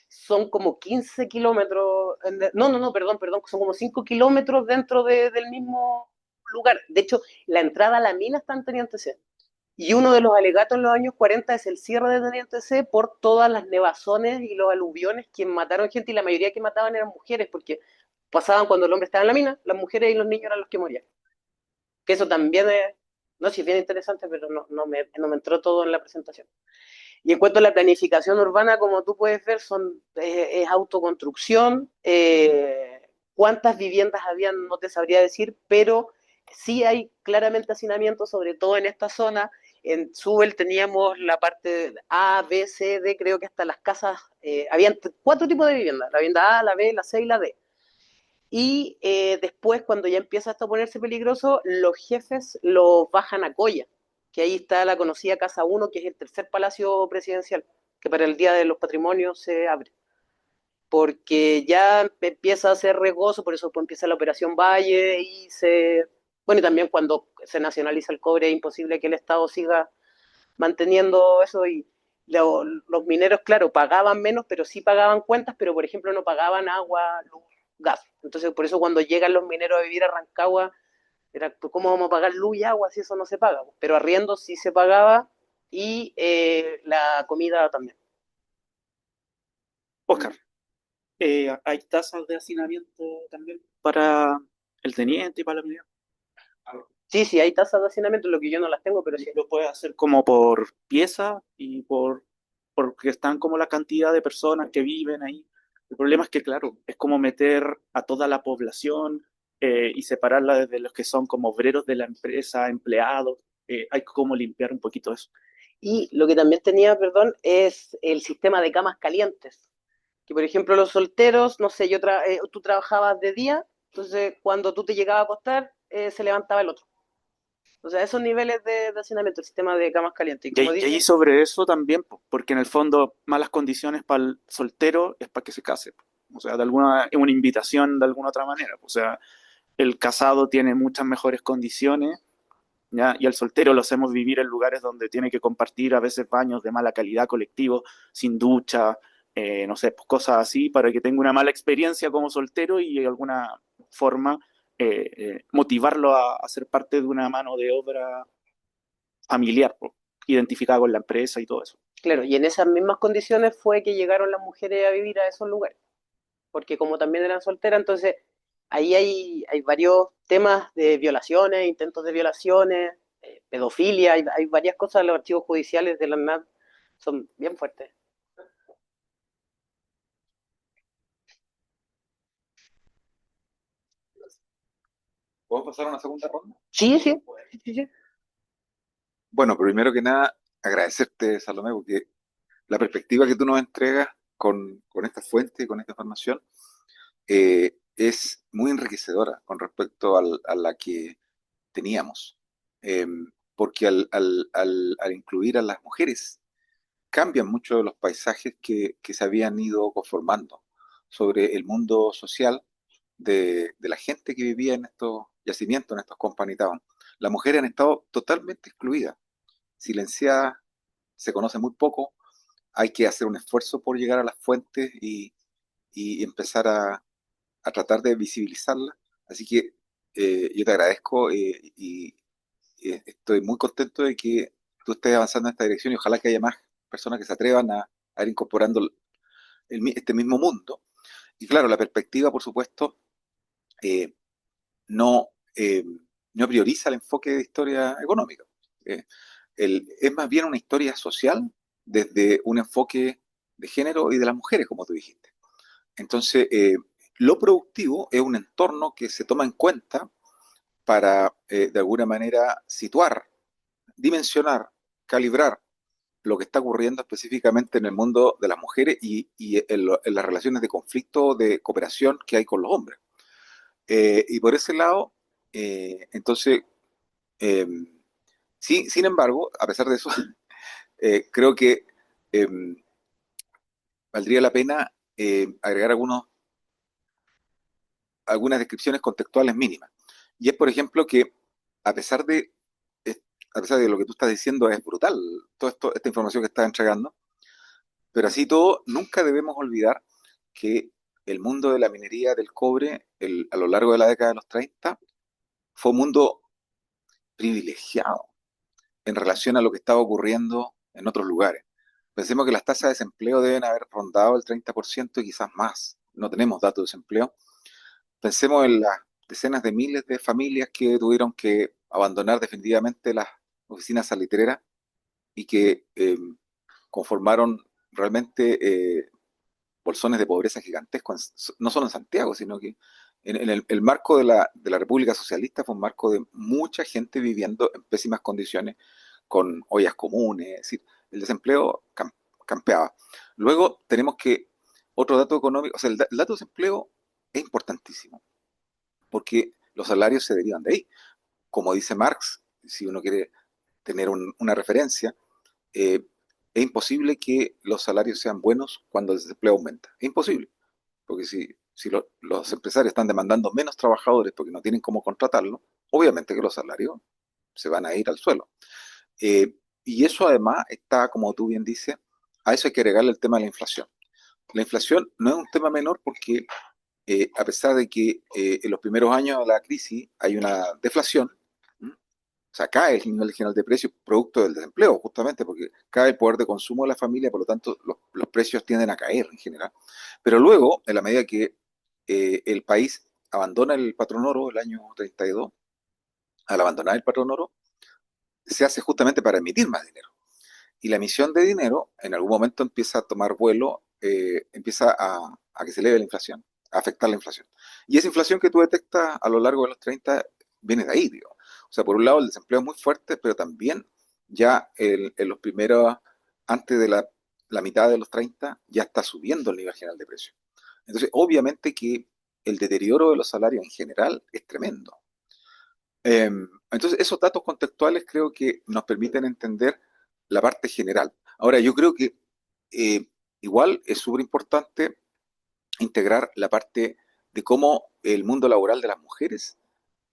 Son como 15 kilómetros, no, perdón, son como 5 kilómetros dentro del mismo lugar. De hecho, la entrada a la mina está en Teniente C. Y uno de los alegatos en los años 40 es el cierre de Teniente C por todas las nevazones y los aluviones que mataron gente, y la mayoría que mataban eran mujeres, porque pasaban cuando el hombre estaba en la mina, las mujeres y los niños eran los que morían. Que eso también es, no sé si es bien interesante, pero no me entró todo en la presentación. Y en cuanto a la planificación urbana, como tú puedes ver, es autoconstrucción. ¿Cuántas viviendas habían? No te sabría decir, pero sí hay claramente hacinamiento, sobre todo en esta zona. En Subel teníamos la parte A, B, C, D, creo que hasta las casas, habían 4 tipos de viviendas, la vivienda A, la B, la C y la D. Y después, cuando ya empieza esto a ponerse peligroso, los jefes los bajan a Coya, que ahí está la conocida Casa 1, que es el tercer palacio presidencial, que para el Día de los Patrimonios se abre. Porque ya empieza a ser riesgoso, por eso pues, empieza la Operación Valle Bueno, y también cuando se nacionaliza el cobre es imposible que el Estado siga manteniendo eso y los mineros, claro, pagaban menos, pero sí pagaban cuentas, pero por ejemplo no pagaban agua, luz, gas. Entonces por eso cuando llegan los mineros a vivir a Rancagua, era, pues, ¿cómo vamos a pagar luz y agua si eso no se paga? Pero arriendo sí se pagaba y la comida también. Oscar, ¿hay tasas de hacinamiento también para el teniente y para la unidad? Sí, sí, hay tasas de hacinamiento, lo que yo no las tengo, pero sí. Lo puedes hacer como por pieza y porque están como la cantidad de personas que viven ahí. El problema es que, claro, es como meter a toda la población y separarla desde los que son como obreros de la empresa, empleados. Hay como limpiar un poquito eso. Y lo que también tenía, perdón, es el sistema de camas calientes. Que por ejemplo los solteros, no sé, tú trabajabas de día, entonces cuando tú te llegabas a acostar, se levantaba el otro. O sea, esos niveles de hacinamiento, el sistema de camas calientes. Y Y, como y ahí dije, sobre eso también, porque en el fondo malas condiciones para el soltero es para que se case. O sea, es una invitación de alguna otra manera. O sea, el casado tiene muchas mejores condiciones, ¿ya? Y al soltero lo hacemos vivir en lugares donde tiene que compartir a veces baños de mala calidad colectivo, sin ducha, no sé, pues cosas así, para que tenga una mala experiencia como soltero y de alguna forma motivarlo a ser parte de una mano de obra familiar, pues, identificada con la empresa y todo eso. claro, y en esas mismas condiciones fue que llegaron las mujeres a vivir a esos lugares, porque como también eran solteras, entonces ahí hay varios temas de violaciones, intentos de violaciones, pedofilia, hay varias cosas, los archivos judiciales de la ANMAT son bien fuertes. ¿Puedo pasar a una segunda ronda? Sí, sí, sí, sí. Bueno, primero que nada, agradecerte, Salomé, porque la perspectiva que tú nos entregas con esta fuente y con esta información es muy enriquecedora con respecto a la que teníamos. Eh, Porque al incluir a las mujeres, cambian mucho de los paisajes que se habían ido conformando. O sobre el mundo social de la gente que vivía en estos yacimientos, en estos company town. Las mujeres han estado totalmente excluidas, silenciadas, se conoce muy poco, hay que hacer un esfuerzo por llegar a las fuentes y empezar a tratar de visibilizarlas. Así que yo te agradezco y estoy muy contento de que tú estés avanzando en esta dirección y ojalá que haya más personas que se atrevan a ir incorporando este mismo mundo. Y claro, la perspectiva, por supuesto, eh, no, no prioriza el enfoque de historia económica. Eh, es más bien una historia social desde un enfoque de género y de las mujeres, como tú dijiste. Entonces, lo productivo es un entorno que se toma en cuenta para, de alguna manera, situar, dimensionar, calibrar lo que está ocurriendo específicamente en el mundo de las mujeres y en las relaciones de conflicto, de cooperación que hay con los hombres. Y por ese lado, entonces, eh, sí, sin embargo, a pesar de eso, creo que eh, valdría la pena agregar algunas descripciones contextuales mínimas. Y es, por ejemplo, que a pesar de, a pesar de lo que tú estás diciendo es brutal, toda esta información que estás entregando, pero así todo, nunca debemos olvidar que el mundo de la minería del cobre a lo largo de la década de los 30 fue un mundo privilegiado en relación a lo que estaba ocurriendo en otros lugares. Pensemos que las tasas de desempleo deben haber rondado el 30% y quizás más. No tenemos datos de desempleo. Pensemos en las decenas de miles de familias que tuvieron que abandonar definitivamente las oficinas salitreras y que conformaron realmente bolsones de pobreza gigantescos, no solo en Santiago, sino que en el marco de la República Socialista fue un marco de mucha gente viviendo en pésimas condiciones, con ollas comunes, es decir, el desempleo campeaba. Luego tenemos que, otro dato económico, o sea, el dato de desempleo es importantísimo, porque los salarios se derivan de ahí. Como dice Marx, si uno quiere tener una referencia, eh, es imposible que los salarios sean buenos cuando el desempleo aumenta. Es imposible, porque si los empresarios están demandando menos trabajadores porque no tienen cómo contratarlo, obviamente que los salarios se van a ir al suelo. Eh, y eso además está, como tú bien dices, a eso hay que agregarle el tema de la inflación. La inflación no es un tema menor porque a pesar de que en los primeros años de la crisis hay una deflación, ¿m? O sea, cae el nivel general de precios producto del desempleo, justamente porque cae el poder de consumo de la familia, por lo tanto los precios tienden a caer en general. Pero luego, en la medida que el país abandona el patrón oro el año 32, al abandonar el patrón oro, se hace justamente para emitir más dinero. Y la emisión de dinero en algún momento empieza a tomar vuelo, empieza a que se eleve la inflación, a afectar la inflación. Y esa inflación que tú detectas a lo largo de los 30 viene de ahí, digo. O sea, por un lado el desempleo es muy fuerte, pero también ya en los primeros, antes de la mitad de los 30, ya está subiendo el nivel general de precios. Entonces, obviamente que el deterioro de los salarios en general es tremendo. Entonces, esos datos contextuales creo que nos permiten entender la parte general. Ahora, yo creo que eh, igual es súper importante integrar la parte de cómo el mundo laboral de las mujeres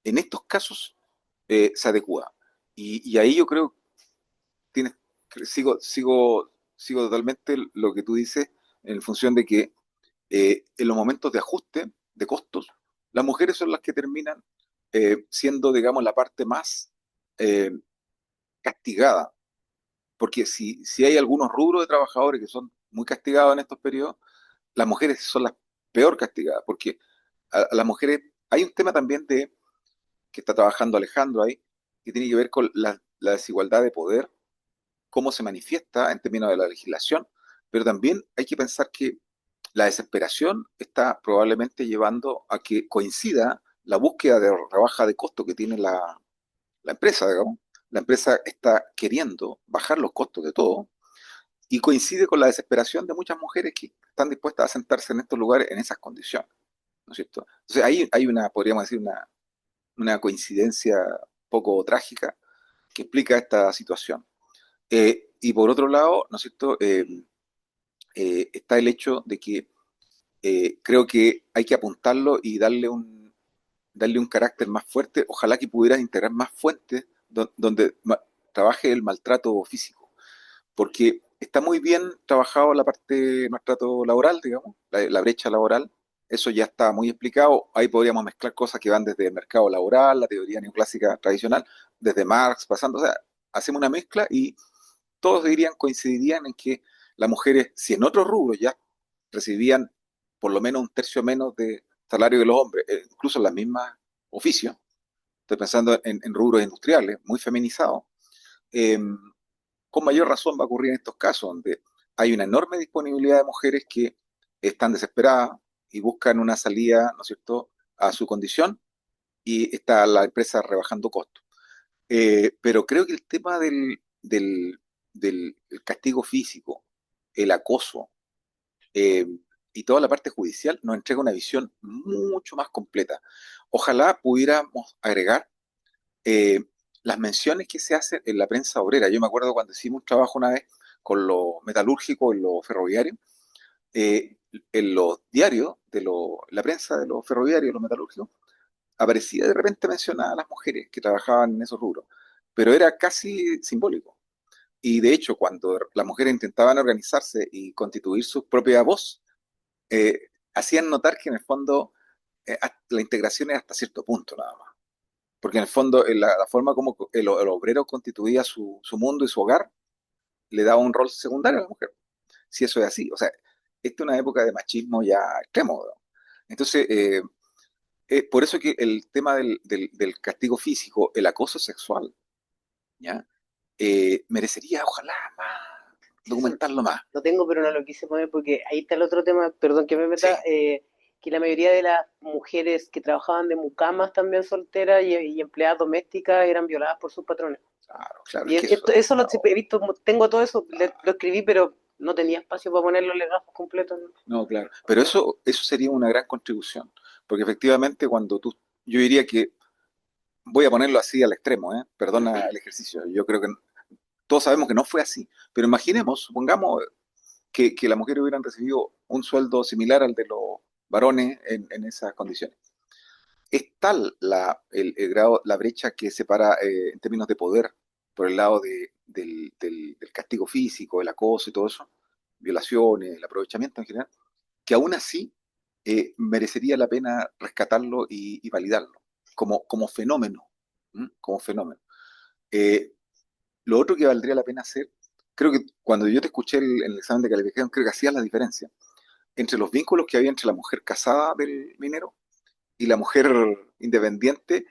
en estos casos se adecua. Y ahí yo creo, tienes, sigo totalmente lo que tú dices en función de que en los momentos de ajuste de costos, las mujeres son las que terminan siendo, digamos, la parte más eh, castigada. Porque si hay algunos rubros de trabajadores que son muy castigados en estos periodos, las mujeres son las peor castigadas. Porque a las mujeres hay un tema también de que está trabajando Alejandro ahí, que tiene que ver con la desigualdad de poder, cómo se manifiesta en términos de la legislación, pero también hay que pensar que la desesperación está probablemente llevando a que coincida la búsqueda de rebaja de costo que tiene la empresa, digamos. La empresa está queriendo bajar los costos de todo y coincide con la desesperación de muchas mujeres que están dispuestas a sentarse en estos lugares en esas condiciones, ¿no es cierto? Entonces ahí hay una, podríamos decir, una coincidencia poco trágica que explica esta situación. Y por otro lado, ¿no es cierto? Está el hecho de que creo que hay que apuntarlo y darle un carácter más fuerte. Ojalá que pudieras integrar más fuentes donde trabaje el maltrato físico, porque está muy bien trabajado la parte de maltrato laboral, digamos, la brecha laboral, eso ya está muy explicado, ahí podríamos mezclar cosas que van desde el mercado laboral, la teoría neoclásica tradicional, desde Marx, pasando, o sea, hacemos una mezcla y todos coincidirían en que las mujeres, si en otros rubros ya recibían por lo menos un tercio menos de salario que los hombres, incluso en las mismas oficios, estoy pensando en rubros industriales, muy feminizados, eh, con mayor razón va a ocurrir en estos casos, donde hay una enorme disponibilidad de mujeres que están desesperadas y buscan una salida, ¿no es cierto?, a su condición, y está la empresa rebajando costos. Pero creo que el tema del el castigo físico, el acoso, eh, y toda la parte judicial nos entrega una visión mucho más completa. Ojalá pudiéramos agregar eh, las menciones que se hacen en la prensa obrera. Yo me acuerdo cuando hicimos un trabajo una vez con lo metalúrgico, en lo ferroviario, eh, en los diarios, la prensa de los ferroviarios, los metalúrgicos, aparecía de repente mencionada a las mujeres que trabajaban en esos rubros, pero era casi simbólico. Y de hecho, cuando las mujeres intentaban organizarse y constituir su propia voz, hacían notar que en el fondo la integración es hasta cierto punto nada más. Porque en el fondo la forma como el obrero constituía su mundo y su hogar le daba un rol secundario a la mujer. Si eso es así. O sea, esta es una época de machismo ya extremo, ¿no? Entonces, por eso que el tema del castigo físico, el acoso sexual, ¿ya? Merecería, ojalá, más, documentarlo más. Lo tengo, pero no lo quise poner porque ahí está el otro tema, perdón que me Sí, meta, que la mayoría de las mujeres que trabajaban de mucamas también solteras y empleadas domésticas eran violadas por sus patrones. claro, claro, Y es que eso, eso lo no, he visto, tengo todo eso, lo escribí, pero no tenía espacio para poner los legajos completos, ¿no? no, claro. Pero eso sería una gran contribución. Porque efectivamente yo diría que, voy a ponerlo así al extremo, ¿eh? Perdona el ejercicio, yo creo que todos sabemos que no fue así, pero imaginemos, supongamos que las mujeres hubieran recibido un sueldo similar al de los varones en esas condiciones. Es tal el grado, la brecha que separa en términos de poder por el lado del castigo físico, el acoso y todo eso, violaciones, el aprovechamiento en general, que aún así merecería la pena rescatarlo y validarlo como fenómeno, ¿m? Como fenómeno. Eh, lo otro que valdría la pena hacer, creo que cuando yo te escuché en el examen de calificación, creo que hacías la diferencia entre los vínculos que había entre la mujer casada del minero y la mujer independiente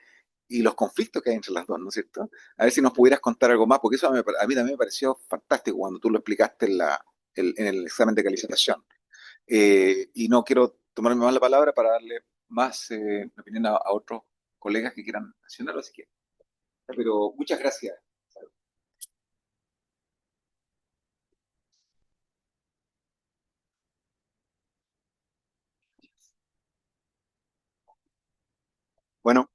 y los conflictos que hay entre las dos, ¿no es cierto? A ver si nos pudieras contar algo más, porque eso a mí también me pareció fantástico cuando tú lo explicaste en el examen de calificación. Y no quiero tomarme más la palabra para darle más mi opinión a otros colegas que quieran mencionarlo, así que, pero muchas gracias. Bueno,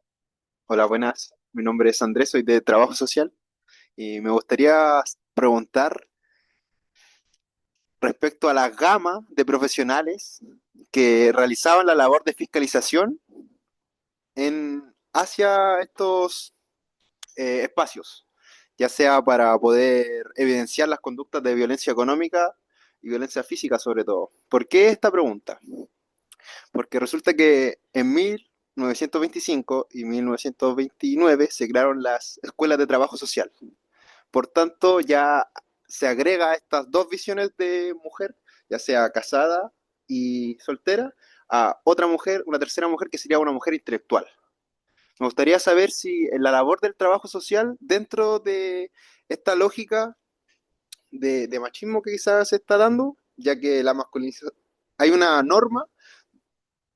hola, buenas. Mi nombre es Andrés, soy de Trabajo Social y me gustaría preguntar respecto a la gama de profesionales que realizaban la labor de fiscalización hacia estos espacios, ya sea para poder evidenciar las conductas de violencia económica y violencia física sobre todo. ¿Por qué esta pregunta? Porque resulta que en 1925 y 1929 se crearon las escuelas de trabajo social. Por tanto, ya se agrega a estas dos visiones de mujer, ya sea casada y soltera, a otra mujer, una tercera mujer que sería una mujer intelectual. Me gustaría saber si en la labor del trabajo social, dentro de esta lógica de machismo que quizás se está dando, ya que la masculinización, hay una norma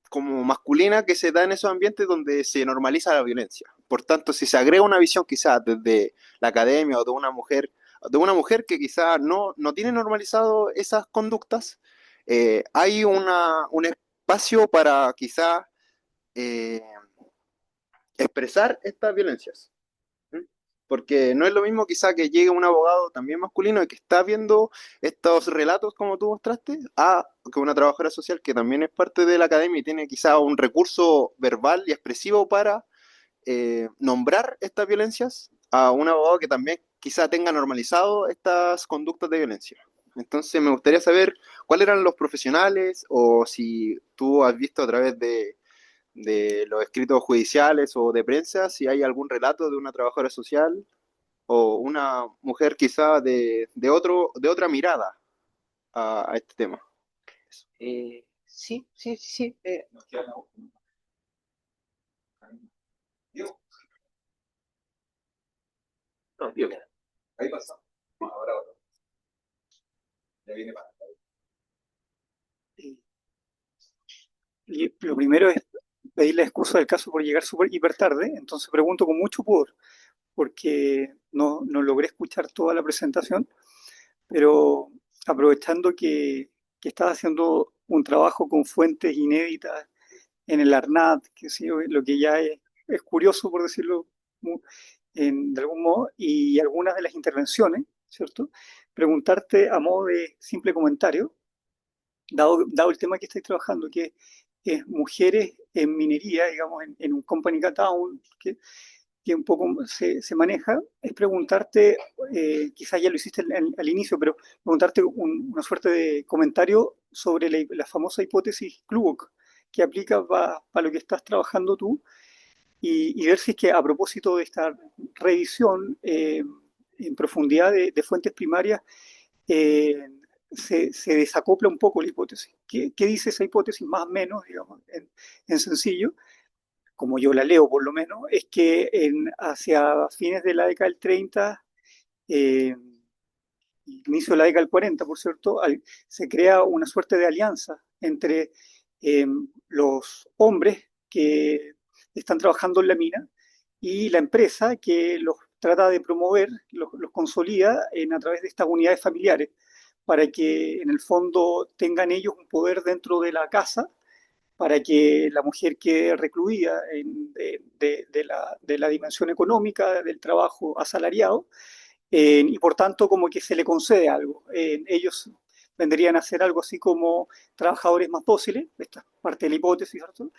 como masculina que se da en esos ambientes donde se normaliza la violencia. Por tanto, si se agrega una visión quizás desde la academia o de una mujer que quizás no tiene normalizado esas conductas, hay un espacio para quizás eh, expresar estas violencias. ¿Mm? Porque no es lo mismo quizá que llegue un abogado también masculino y que está viendo estos relatos como tú mostraste, a que una trabajadora social que también es parte de la academia y tiene quizá un recurso verbal y expresivo para nombrar estas violencias, a un abogado que también quizá tenga normalizado estas conductas de violencia. Entonces me gustaría saber cuáles eran los profesionales o si tú has visto a través de los escritos judiciales o de prensa, si hay algún relato de una trabajadora social o una mujer quizá de otra mirada a este tema. Sí, sí, sí, sí. Nos queda Diego, No, Diego. ahí pasa. Ahora otro. Ya viene para. Y lo primero es pedir la excusa del caso por llegar súper hiper tarde, entonces pregunto con mucho pudor, porque no logré escuchar toda la presentación, pero aprovechando que estás haciendo un trabajo con fuentes inéditas en el ARNAT, que sí, lo que ya es curioso, por decirlo de algún modo, y algunas de las intervenciones, ¿cierto? Preguntarte a modo de simple comentario, dado el tema que estáis trabajando, que es mujeres en minería, digamos, en un company town, que un poco se maneja, es preguntarte, quizás ya lo hiciste al inicio, pero preguntarte una suerte de comentario sobre la famosa hipótesis Klubok, que aplica para lo que estás trabajando tú, y ver si es que a propósito de esta revisión en profundidad de fuentes primarias, eh, se desacopla un poco la hipótesis. ¿Qué dice esa hipótesis más o menos, digamos, en sencillo? Como yo la leo por lo menos, es que hacia fines de la década del 30, eh, inicio de la década del 40, por cierto, se crea una suerte de alianza entre eh, los hombres que están trabajando en la mina y la empresa que los trata de promover, los consolida a través de estas unidades familiares, para que en el fondo tengan ellos un poder dentro de la casa, para que la mujer quede recluida de la dimensión económica del trabajo asalariado, y por tanto como que se le concede algo. Ellos vendrían a ser algo así como trabajadores más dóciles, esta es parte de la hipótesis, ¿cierto?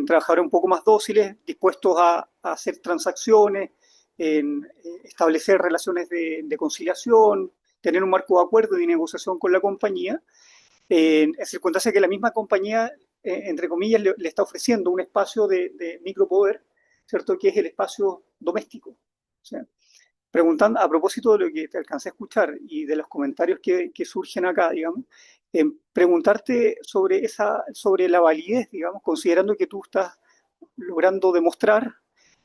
Trabajadores un poco más dóciles, dispuestos a hacer transacciones, en establecer relaciones de conciliación, tener un marco de acuerdo y de negociación con la compañía, en circunstancias que la misma compañía, entre comillas, le está ofreciendo un espacio de micropoder, ¿cierto? Que es el espacio doméstico. O sea, preguntando, a propósito de lo que te alcancé a escuchar y de los comentarios que surgen acá, digamos, preguntarte sobre la validez, digamos, considerando que tú estás logrando demostrar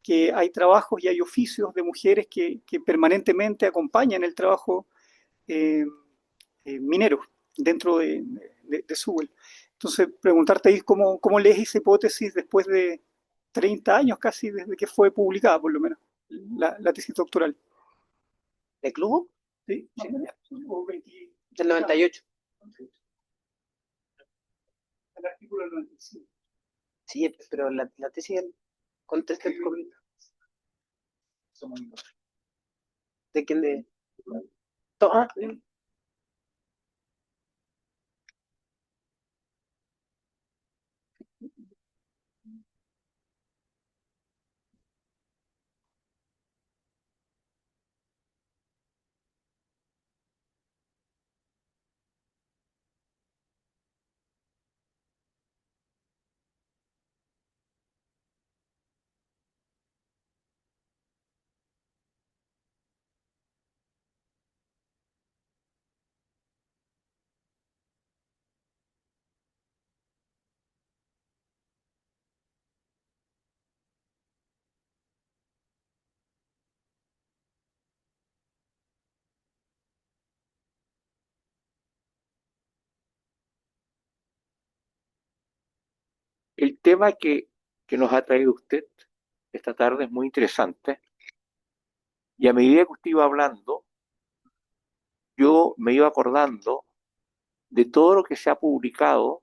que hay trabajos y hay oficios de mujeres que permanentemente acompañan el trabajo eh, minero dentro de Sewell. Entonces, preguntarte ahí cómo lees esa hipótesis después de 30 años casi desde que fue publicada, por lo menos, la tesis doctoral. ¿De Club? ¿Sí? O 20, Del 98. el artículo del 95. Sí, pero la tesis del contexto del COVID. ¿De quién? Ah, El tema que nos ha traído usted esta tarde es muy interesante y a medida que usted iba hablando, yo me iba acordando de todo lo que se ha publicado,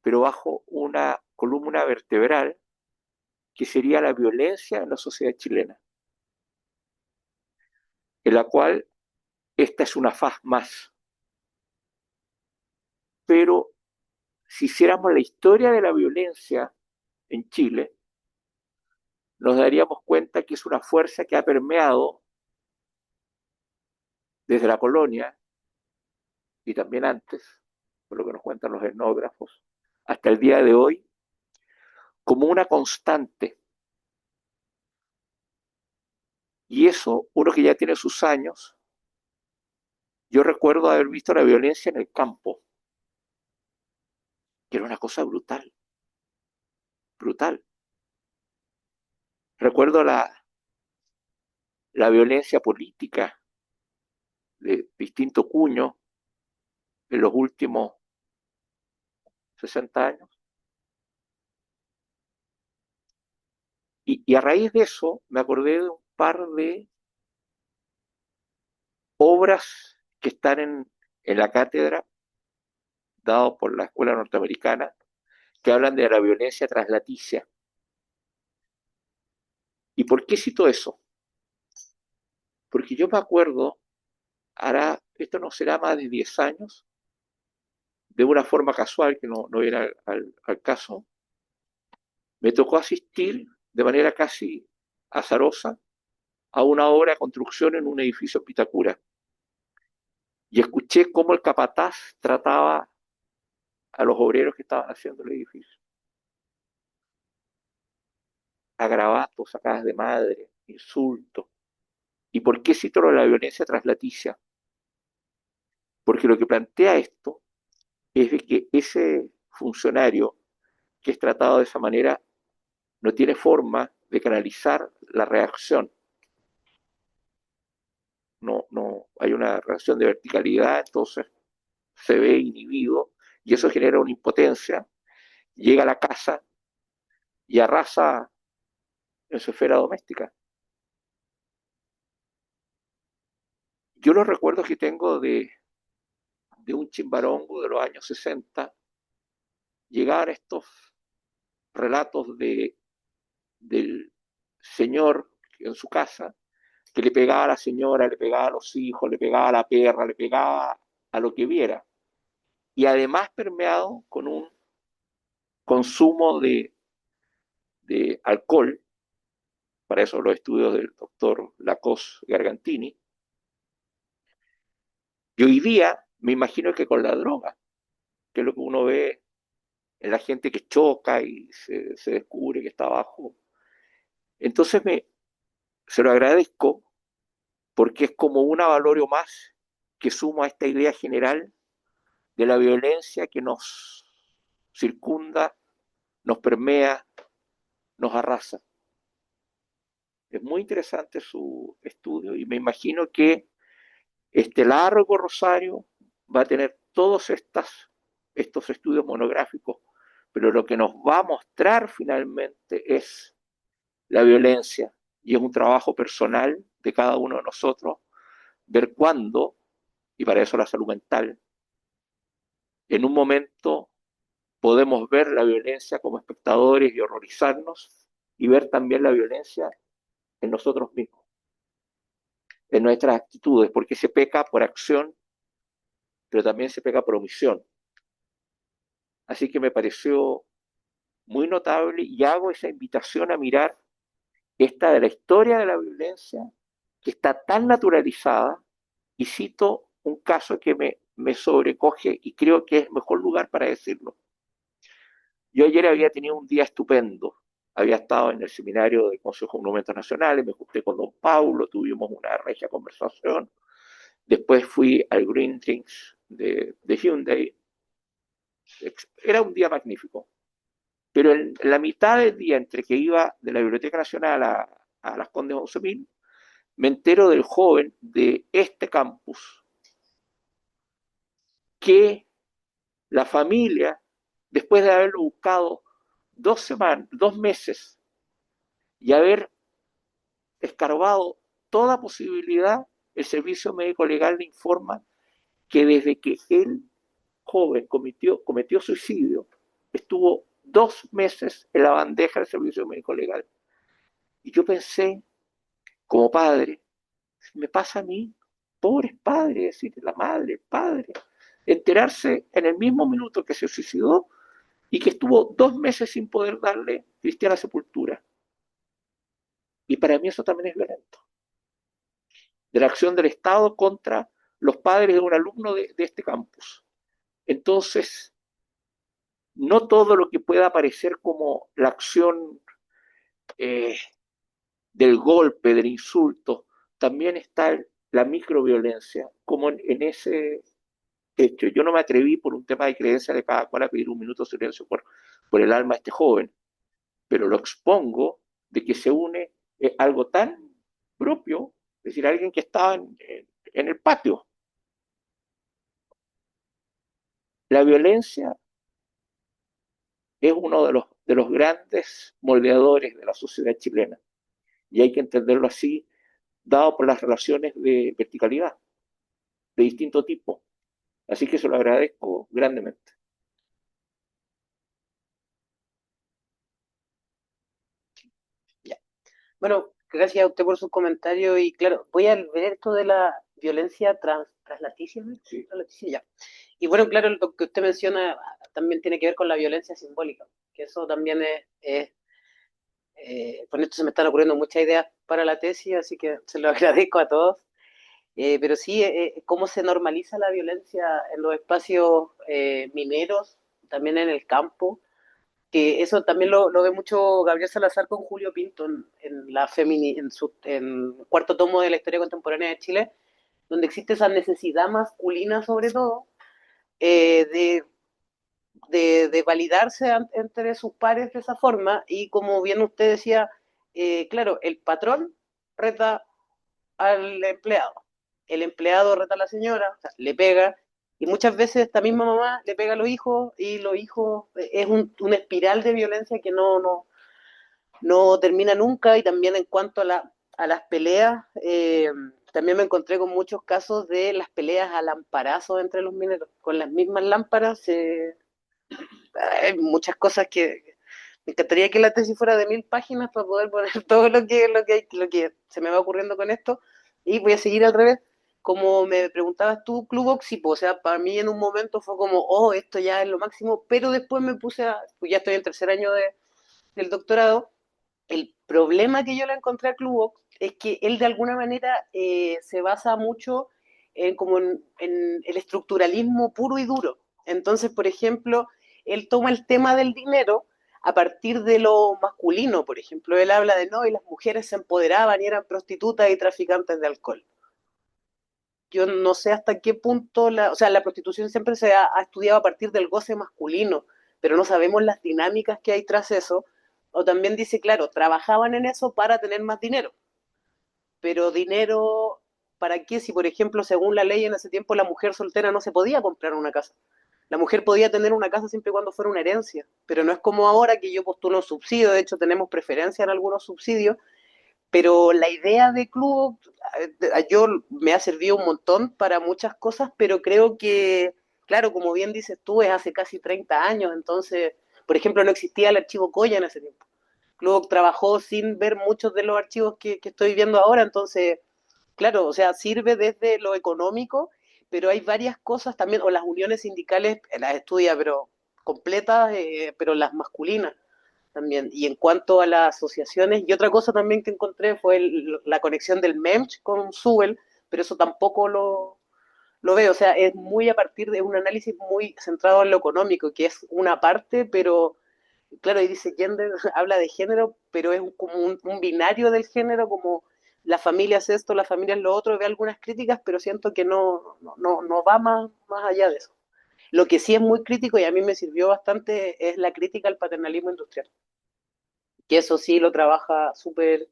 pero bajo una columna vertebral que sería la violencia en la sociedad chilena, en la cual esta es una faz más. pero si hiciéramos la historia de la violencia en Chile, nos daríamos cuenta que es una fuerza que ha permeado desde la colonia y también antes, por lo que nos cuentan los etnógrafos, hasta el día de hoy, como una constante. Y eso, uno que ya tiene sus años, yo recuerdo haber visto la violencia en el campo, que era una cosa brutal, brutal. Recuerdo la violencia política de distinto cuño en los últimos 60 años. Y a raíz de eso me acordé de un par de obras que están en la cátedra, dado por la escuela norteamericana, que hablan de la violencia traslaticia. ¿Y por qué cito eso? Porque yo me acuerdo, esto no será más de 10 años, de una forma casual, que no viene al caso, me tocó asistir de manera casi azarosa a una obra de construcción en un edificio en Pitacura. Y escuché cómo el capataz trataba a los obreros que estaban haciendo el edificio. A gravatos, sacadas de madre, insultos. ¿Y por qué cito la violencia traslaticia? Porque lo que plantea esto es de que ese funcionario que es tratado de esa manera no tiene forma de canalizar la reacción. No hay una reacción de verticalidad, entonces se ve inhibido y eso genera una impotencia. Llega a la casa y arrasa en su esfera doméstica. Yo los recuerdos que tengo de un chimbarongo de los años 60, llegaban estos relatos del señor en su casa, que le pegaba a la señora, le pegaba a los hijos, le pegaba a la perra, le pegaba a lo que viera. Y además permeado con un consumo de alcohol, para eso los estudios del doctor Lacoste Gargantini, y hoy día me imagino que con la droga, que es lo que uno ve en la gente que choca y se descubre que está abajo. Entonces se lo agradezco porque es como un avalorio más que suma a esta idea general de la violencia que nos circunda, nos permea, nos arrasa. Es muy interesante su estudio y me imagino que este largo rosario va a tener todos estos estudios monográficos, pero lo que nos va a mostrar finalmente es la violencia y es un trabajo personal de cada uno de nosotros ver cuándo, y para eso la salud mental, en un momento podemos ver la violencia como espectadores y horrorizarnos y ver también la violencia en nosotros mismos, en nuestras actitudes, porque se peca por acción, pero también se peca por omisión. Así que me pareció muy notable y hago esa invitación a mirar esta de la historia de la violencia que está tan naturalizada y cito un caso que me sobrecoge y creo que es el mejor lugar para decirlo. Yo ayer había tenido un día estupendo. Había estado en el seminario del Consejo de Monumentos Nacionales, me junté con don Paulo, tuvimos una regia conversación. Después fui al Green Drinks de Hyundai. Era un día magnífico. Pero en la mitad del día, entre que iba de la Biblioteca Nacional a Las Condes 11.000, me entero del joven de este campus que la familia, después de haberlo buscado 2 meses y haber escarbado toda posibilidad, el servicio médico legal le informa que desde que el joven cometió suicidio, estuvo 2 meses en la bandeja del servicio médico legal. Y yo pensé, como padre, me pasa a mí, pobres padres, es decir, la madre, el padre, enterarse en el mismo minuto que se suicidó y que estuvo 2 meses sin poder darle cristiana sepultura. Y para mí eso también es violento. De la acción del Estado contra los padres de un alumno de este campus. Entonces, no todo lo que pueda parecer como la acción del golpe, del insulto, también está la microviolencia, como en ese hecho. Yo no me atreví por un tema de creencia de cada cual a pedir un minuto de silencio por el alma de este joven, pero lo expongo de que se une algo tan propio, es decir, alguien que estaba en el patio. La violencia es uno de los grandes moldeadores de la sociedad chilena y hay que entenderlo así, dado por las relaciones de verticalidad de distinto tipo. Así que se lo agradezco grandemente. Ya. Bueno, gracias a usted por su comentario y claro, voy a ver esto de la violencia translaticia, ¿no? Sí. Translaticia, ya. Y bueno, claro, lo que usted menciona también tiene que ver con la violencia simbólica, que eso también con esto se me están ocurriendo muchas ideas para la tesis, así que se lo agradezco a todos. Pero sí, cómo se normaliza la violencia en los espacios mineros, también en el campo, que eso también lo ve mucho Gabriel Salazar con Julio Pinto en cuarto tomo de la historia contemporánea de Chile, donde existe esa necesidad masculina sobre todo eh, de, de validarse entre sus pares de esa forma y como bien usted decía, claro, el patrón reta al empleado, el empleado reta a la señora, o sea, le pega, y muchas veces esta misma mamá le pega a los hijos y los hijos es una espiral de violencia que no termina nunca y también en cuanto a las peleas, también me encontré con muchos casos de las peleas a lamparazos entre los mineros, con las mismas lámparas, hay muchas cosas que me encantaría que la tesis fuera de 1000 páginas para poder poner todo lo que se me va ocurriendo con esto. Y voy a seguir al revés. Como me preguntabas tú, Club Oxipo, o sea, para mí en un momento fue como, oh, esto ya es lo máximo, pero después me pues ya estoy en tercer año del doctorado. El problema que yo le encontré a Club Ox es que él de alguna manera se basa mucho como en el estructuralismo puro y duro. Entonces, por ejemplo, él toma el tema del dinero a partir de lo masculino, por ejemplo, él habla de no, y las mujeres se empoderaban y eran prostitutas y traficantes de alcohol. Yo no sé hasta qué punto, o sea, la prostitución siempre se ha estudiado a partir del goce masculino, pero no sabemos las dinámicas que hay tras eso. O también dice, claro, trabajaban en eso para tener más dinero, pero dinero, ¿para qué? Si, por ejemplo, según la ley en ese tiempo, la mujer soltera no se podía comprar una casa. La mujer podía tener una casa siempre y cuando fuera una herencia, pero no es como ahora que yo postulo un subsidio, de hecho tenemos preferencia en algunos subsidios, pero la idea de club, yo me ha servido un montón para muchas cosas, pero creo que, claro, como bien dices tú, es hace casi 30 años, entonces, por ejemplo, no existía el archivo Coya en ese tiempo. Club trabajó sin ver muchos de los archivos que estoy viendo ahora, entonces, claro, o sea, sirve desde lo económico, pero hay varias cosas también, o las uniones sindicales las estudia, pero completas, pero las masculinas también. Y en cuanto a las asociaciones, y otra cosa también que encontré fue la conexión del MEMS con Subel, pero eso tampoco lo veo, o sea, es muy a partir de un análisis muy centrado en lo económico, que es una parte, pero claro, y dice gender, habla de género, pero es como un binario del género, como la familia es esto, la familia es lo otro, ve algunas críticas, pero siento que no va más allá de eso. Lo que sí es muy crítico y a mí me sirvió bastante es la crítica al paternalismo industrial, que eso sí lo trabaja súper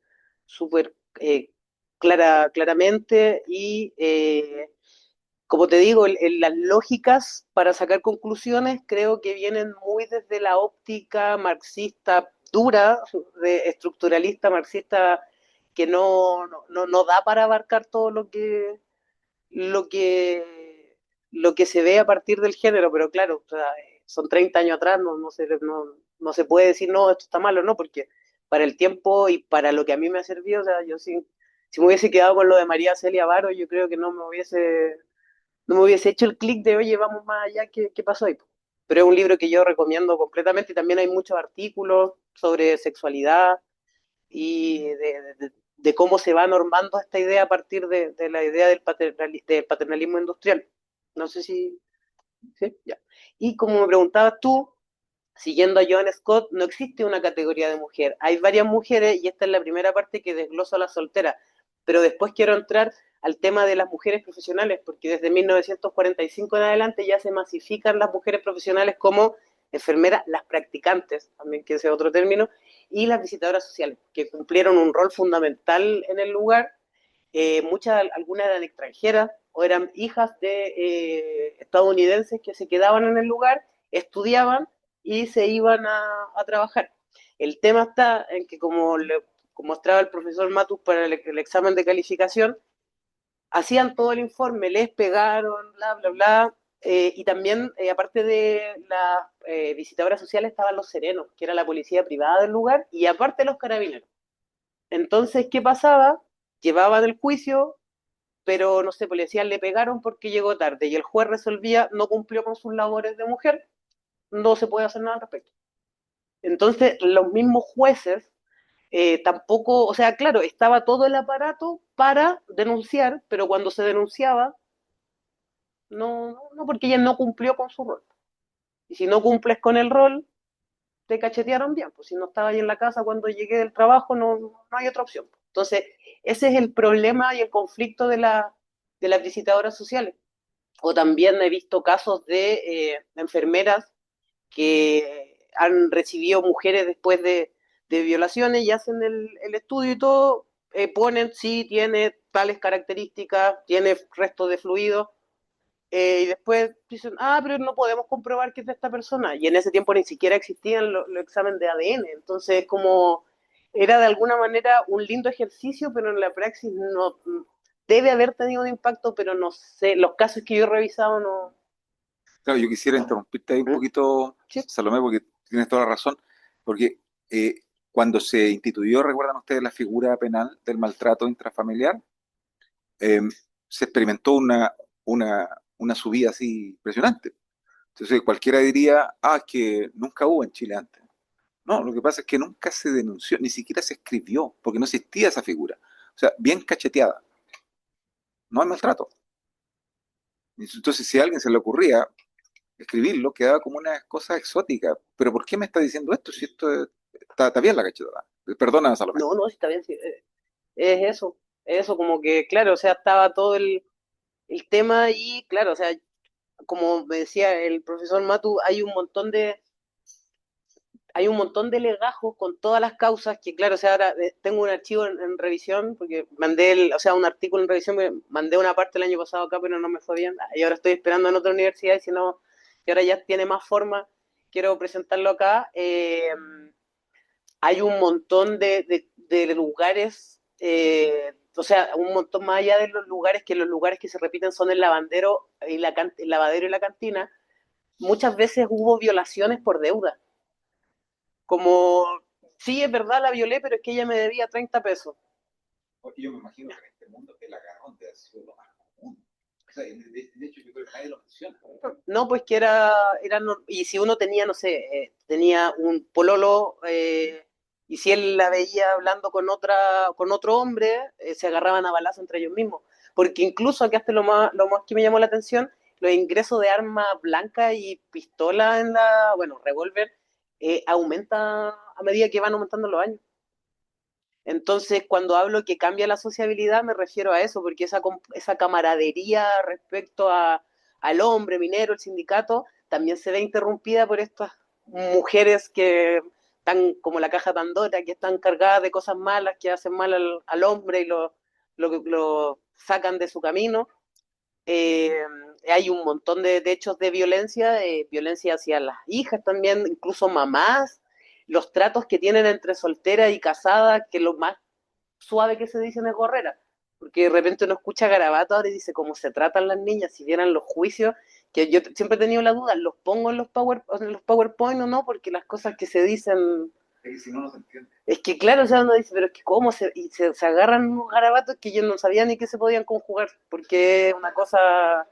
claramente y como te digo, las lógicas para sacar conclusiones creo que vienen muy desde la óptica marxista dura, de estructuralista marxista, que no da para abarcar todo lo que, lo que se ve a partir del género, pero claro, o sea, son 30 años atrás, no se puede decir, no, esto está malo, no, porque para el tiempo y para lo que a mí me ha servido, o sea, yo sí, si me hubiese quedado con lo de María Celia Varo, yo creo que no me hubiese no me hubiese hecho el clic de, oye, vamos más allá, ¿qué pasó ahí? Pero es un libro que yo recomiendo completamente y también hay muchos artículos sobre sexualidad y de cómo se va normando esta idea a partir de la idea del paternalismo industrial. No sé si... ¿Sí? Ya. Y como me preguntabas tú, siguiendo a John Scott, no existe una categoría de mujer. Hay varias mujeres y esta es la primera parte que desgloso a las solteras. Pero después quiero entrar al tema de las mujeres profesionales, porque desde 1945 en adelante ya se masifican las mujeres profesionales como enfermeras, las practicantes, también que ese es otro término, y las visitadoras sociales, que cumplieron un rol fundamental en el lugar. Algunas eran extranjeras o eran hijas de estadounidenses que se quedaban en el lugar, estudiaban y se iban a trabajar. El tema está en que, como mostraba el profesor Matus para el examen de calificación, hacían todo el informe, les pegaron, bla, bla, bla, y también, aparte de las visitadoras sociales, estaban los serenos, que era la policía privada del lugar, y aparte los carabineros. Entonces, ¿qué pasaba? Llevaban el juicio, pero no sé, policías le pegaron porque llegó tarde, y el juez resolvía, no cumplió con sus labores de mujer, no se puede hacer nada al respecto. Entonces, los mismos jueces tampoco, o sea, claro, estaba todo el aparato para denunciar, pero cuando se denunciaba, no, porque ella no cumplió con su rol. Y si no cumples con el rol, te cachetearon bien, pues si no estaba ahí en la casa cuando llegué del trabajo, no hay otra opción. Entonces, ese es el problema y el conflicto de las visitadoras sociales. O también he visto casos de enfermeras que han recibido mujeres después de violaciones y hacen el estudio y todo, ponen sí, tiene tales características, tiene restos de fluido, y después dicen, pero no podemos comprobar que es de esta persona. Y en ese tiempo ni siquiera existían los exámenes de ADN. Entonces, como era de alguna manera un lindo ejercicio, pero en la praxis no debe haber tenido un impacto, pero no sé, los casos que yo he revisado no. Claro, yo quisiera interrumpirte ahí un poquito, Sí. Salomé, porque tienes toda la razón, porque cuando se instituyó, recuerdan ustedes, la figura penal del maltrato intrafamiliar, eh, se experimentó una, una subida así impresionante. Entonces cualquiera diría, es que nunca hubo en Chile antes. No, lo que pasa es que nunca se denunció, ni siquiera se escribió, porque no existía esa figura. O sea, bien cacheteada, no hay maltrato. Entonces, si a alguien se le ocurría escribirlo, quedaba como una cosa exótica. Pero ¿por qué me está diciendo esto si está bien la cachetada? Perdona, Salomé. No, está bien, sí, es eso, como que, claro, o sea, estaba todo el tema y, claro, o sea, como me decía el profesor Matu, hay un montón de legajos con todas las causas que, claro, o sea, ahora tengo un archivo en revisión, porque o sea, un artículo en revisión, mandé una parte el año pasado acá, pero no me fue bien, y ahora estoy esperando en otra universidad, y si no, que ahora ya tiene más forma, quiero presentarlo acá. Hay un montón de lugares, o sea, un montón más allá de los lugares, que los lugares que se repiten son el lavadero el lavadero y la cantina. Muchas veces hubo violaciones por deuda, como, sí, es verdad, la violé, pero es que ella me debía 30 pesos. Yo me imagino que en este mundo el agarrón debe ser lo más común. O sea, de hecho, yo creo que nadie lo menciona. No, pues que y si uno tenía, no sé, tenía un pololo, y si él la veía hablando con otro hombre, se agarraban a balazo entre ellos mismos. Porque incluso, aquí hasta lo más que me llamó la atención, los ingresos de armas blancas y pistola bueno, revólver, aumenta a medida que van aumentando los años. Entonces, cuando hablo que cambia la sociabilidad, me refiero a eso, porque esa camaradería respecto al hombre minero, el sindicato, también se ve interrumpida por estas mujeres que están como la caja Pandora, que están cargadas de cosas malas, que hacen mal al hombre y lo sacan de su camino. Eh, Hay un montón de hechos de violencia hacia las hijas también, incluso mamás, los tratos que tienen entre solteras y casadas, que lo más suave que se dicen es gorrera, porque de repente uno escucha garabatos ahora y dice cómo se tratan las niñas, si vieran los juicios, que yo siempre he tenido la duda, ¿los pongo en los PowerPoint o no? Porque las cosas que se dicen, Es que si no, no se entiende. es que claro, o sea, uno dice, pero es que cómo se agarran unos garabatos que yo no sabía ni que se podían conjugar, porque es una cosa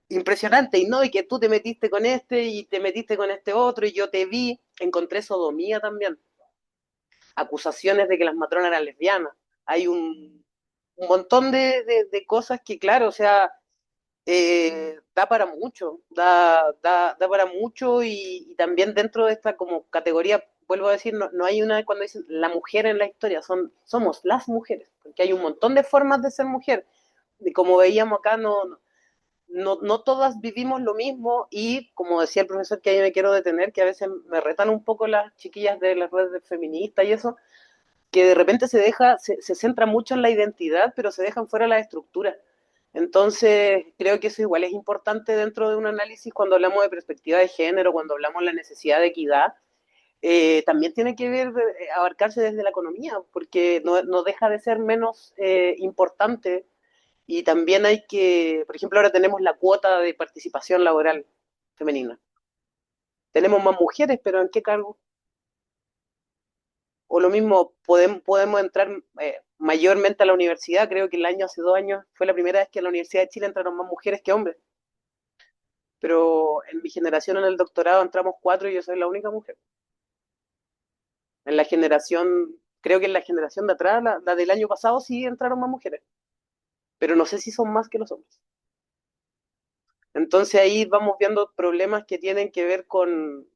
impresionante, y no, y que tú te metiste con este y te metiste con este otro y yo te vi, encontré sodomía también, acusaciones de que las matronas eran lesbianas, hay un montón de cosas que, claro, o sea, da para mucho, da para mucho y también dentro de esta como categoría, vuelvo a decir, no hay una cuando dicen la mujer en la historia, somos las mujeres, porque hay un montón de formas de ser mujer, y como veíamos acá, no todas vivimos lo mismo y como decía el profesor que ahí me quiero detener, que a veces me retan un poco las chiquillas de las redes feministas y eso, que de repente se centra mucho en la identidad, pero se dejan fuera las estructuras. Entonces, creo que eso igual es importante dentro de un análisis cuando hablamos de perspectiva de género, cuando hablamos de la necesidad de equidad, también tiene que ver, abarcarse desde la economía, porque no deja de ser menos importante y también hay que, por ejemplo, ahora tenemos la cuota de participación laboral femenina. Tenemos más mujeres, pero ¿en qué cargo? O lo mismo, podemos entrar mayormente a la universidad. Creo que hace 2 años, fue la primera vez que en la Universidad de Chile entraron más mujeres que hombres. Pero en mi generación en el doctorado entramos 4 y yo soy la única mujer. En la generación, creo que en la generación de atrás, la del año pasado, sí entraron más mujeres. Pero no sé si son más que los hombres. Entonces ahí vamos viendo problemas que tienen que ver con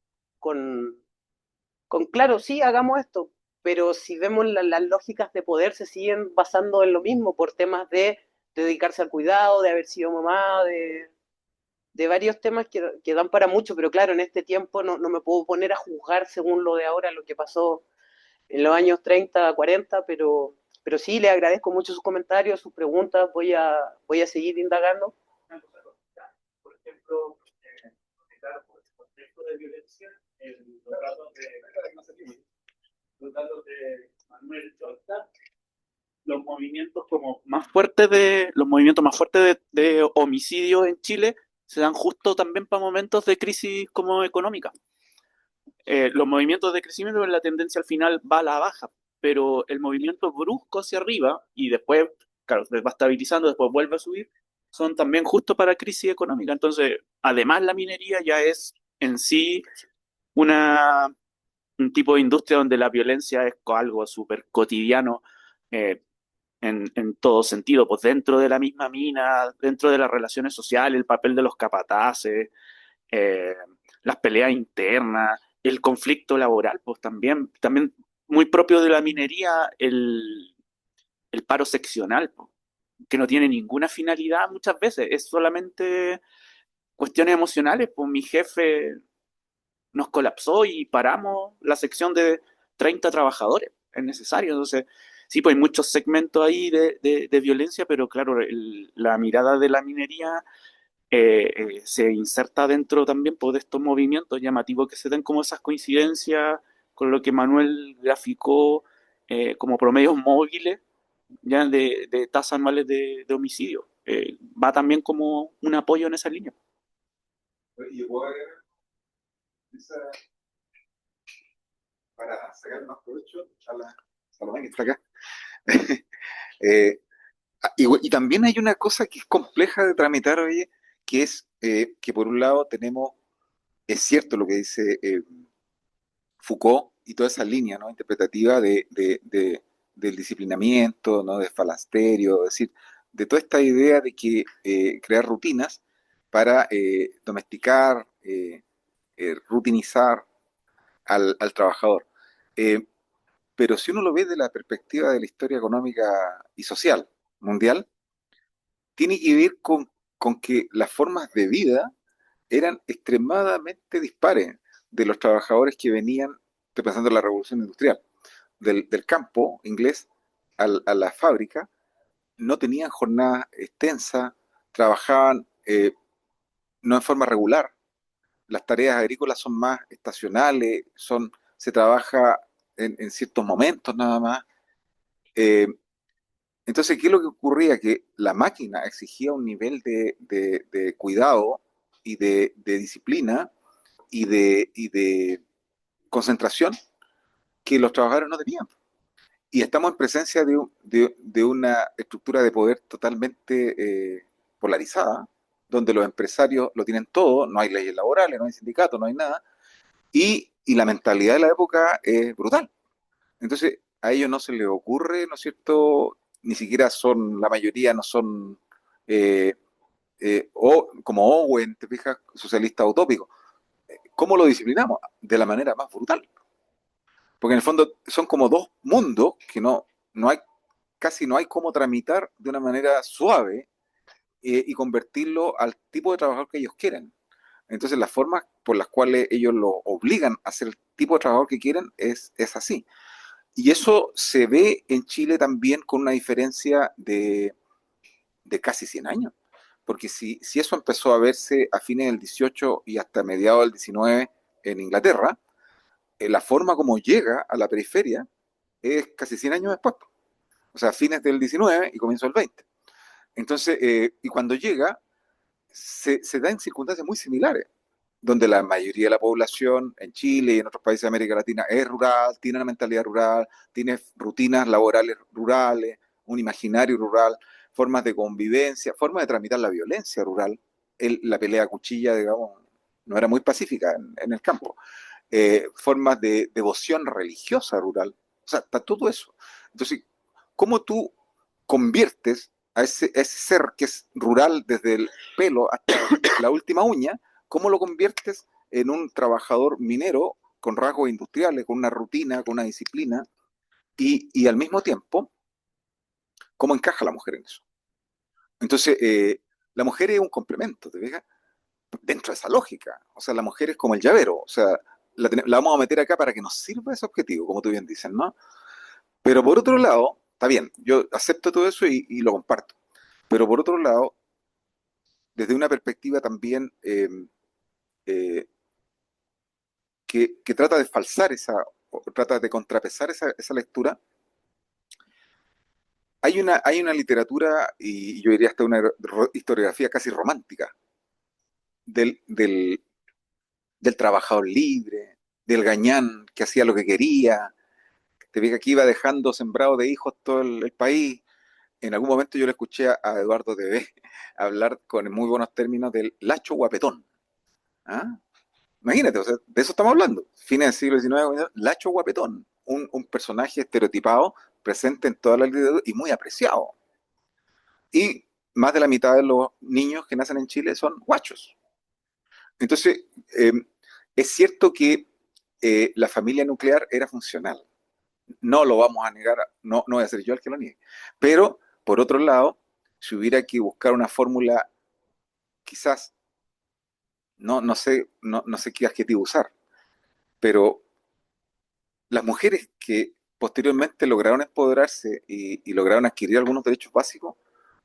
claro, sí, hagamos esto, pero si vemos las lógicas de poder se siguen basando en lo mismo por temas de dedicarse al cuidado, de haber sido mamá, de varios temas que dan para mucho, pero claro, en este tiempo no me puedo poner a juzgar según lo de ahora, lo que pasó en los años 30, 40, pero sí, le agradezco mucho sus comentarios, sus preguntas, voy a seguir indagando. Por ejemplo, claro, por el contexto de violencia, los datos de Manuel Chorta, los movimientos más fuertes de homicidio en Chile se dan justo también para momentos de crisis como económica. Los movimientos de crecimiento, la tendencia al final va a la baja, pero el movimiento brusco hacia arriba y después, claro, va estabilizando, después vuelve a subir, son también justo para crisis económica. Entonces, además la minería ya es en sí una, un tipo de industria donde la violencia es algo súper cotidiano, eh, en todo sentido, pues dentro de la misma mina, dentro de las relaciones sociales, el papel de los capataces, eh, las peleas internas, el conflicto laboral, pues también muy propio de la minería, el paro seccional, pues, que no tiene ninguna finalidad muchas veces, es solamente cuestiones emocionales, pues mi jefe nos colapsó y paramos la sección de 30 trabajadores, es necesario, entonces sí, pues hay muchos segmentos ahí de violencia, pero claro, la mirada de la minería se inserta dentro también pues, de estos movimientos llamativos que se den como esas coincidencias con lo que Manuel graficó como promedios móviles ya de tasas anuales de homicidio. Va también como un apoyo en esa línea. Y puedo agregar esa- para sacar más provecho a la Salomé que está acá. Eh, y también hay una cosa que es compleja de tramitar, oye, que es que por un lado tenemos, es cierto lo que dice Foucault y toda esa línea, ¿no? Interpretativa del disciplinamiento, ¿no? De falasterio, es decir, de toda esta idea de que crear rutinas para domesticar, rutinizar al trabajador. Eh, pero si uno lo ve de la perspectiva de la historia económica y social mundial, tiene que ver con que las formas de vida eran extremadamente dispares de los trabajadores que venían, estoy pensando en la revolución industrial, del campo inglés a la fábrica, no tenían jornadas extensas, trabajaban no en forma regular. Las tareas agrícolas son más estacionales, se trabaja en ciertos momentos nada más. Eh, entonces, ¿qué es lo que ocurría? Que la máquina exigía un nivel de cuidado y de disciplina y de concentración que los trabajadores no tenían. Y estamos en presencia de una estructura de poder totalmente polarizada, donde los empresarios lo tienen todo, no hay leyes laborales, no hay sindicatos, no hay nada, y la mentalidad de la época es brutal. Entonces, a ellos no se les ocurre, ¿no es cierto? Ni siquiera son, la mayoría no son, eh, o, como Owen, te fijas, socialista utópico. ¿Cómo lo disciplinamos? De la manera más brutal. Porque en el fondo son como dos mundos que no hay, casi no hay cómo tramitar de una manera suave y convertirlo al tipo de trabajador que ellos quieren. Entonces, las formas por las cuales ellos lo obligan a hacer el tipo de trabajador que quieren es así. Y eso se ve en Chile también con una diferencia de casi 100 años. Porque si eso empezó a verse a fines del 18 y hasta mediados del 19 en Inglaterra, la forma como llega a la periferia es casi 100 años después. O sea, fines del 19 y comienzo del 20. Entonces, y cuando llega, se da en circunstancias muy similares, donde la mayoría de la población en Chile y en otros países de América Latina es rural, tiene una mentalidad rural, tiene rutinas laborales rurales, un imaginario rural, formas de convivencia, formas de tramitar la violencia rural. La pelea a cuchilla, digamos, no era muy pacífica en el campo. Formas de devoción religiosa rural. O sea, está todo eso. Entonces, ¿cómo tú conviertes a ese ser que es rural desde el pelo hasta la última uña, cómo lo conviertes en un trabajador minero con rasgos industriales, con una rutina, con una disciplina, y al mismo tiempo, cómo encaja la mujer en eso? Entonces, la mujer es un complemento, ¿te fijas? Dentro de esa lógica. O sea, la mujer es como el llavero, o sea, la vamos a meter acá para que nos sirva ese objetivo, como tú bien dices, ¿no? Pero por otro lado, está bien, yo acepto todo eso y lo comparto. Pero por otro lado, desde una perspectiva también eh, que trata de falsar o trata de contrapesar esa lectura, hay una literatura, y yo diría hasta una historiografía casi romántica, del trabajador libre, del gañán que hacía lo que quería, te fijas que iba dejando sembrado de hijos todo el país. En algún momento yo le escuché a Eduardo Debé hablar con muy buenos términos del lacho guapetón. ¿Ah? Imagínate, o sea, de eso estamos hablando. Fines del siglo XIX, lacho guapetón, un personaje estereotipado, presente en toda la literatura y muy apreciado. Y más de la mitad de los niños que nacen en Chile son guachos. Entonces, eh, es cierto que la familia nuclear era funcional. No lo vamos a negar, no voy a ser yo el que lo niegue. Pero, por otro lado, si hubiera que buscar una fórmula, quizás, no sé qué adjetivo usar, pero las mujeres que posteriormente lograron empoderarse y lograron adquirir algunos derechos básicos,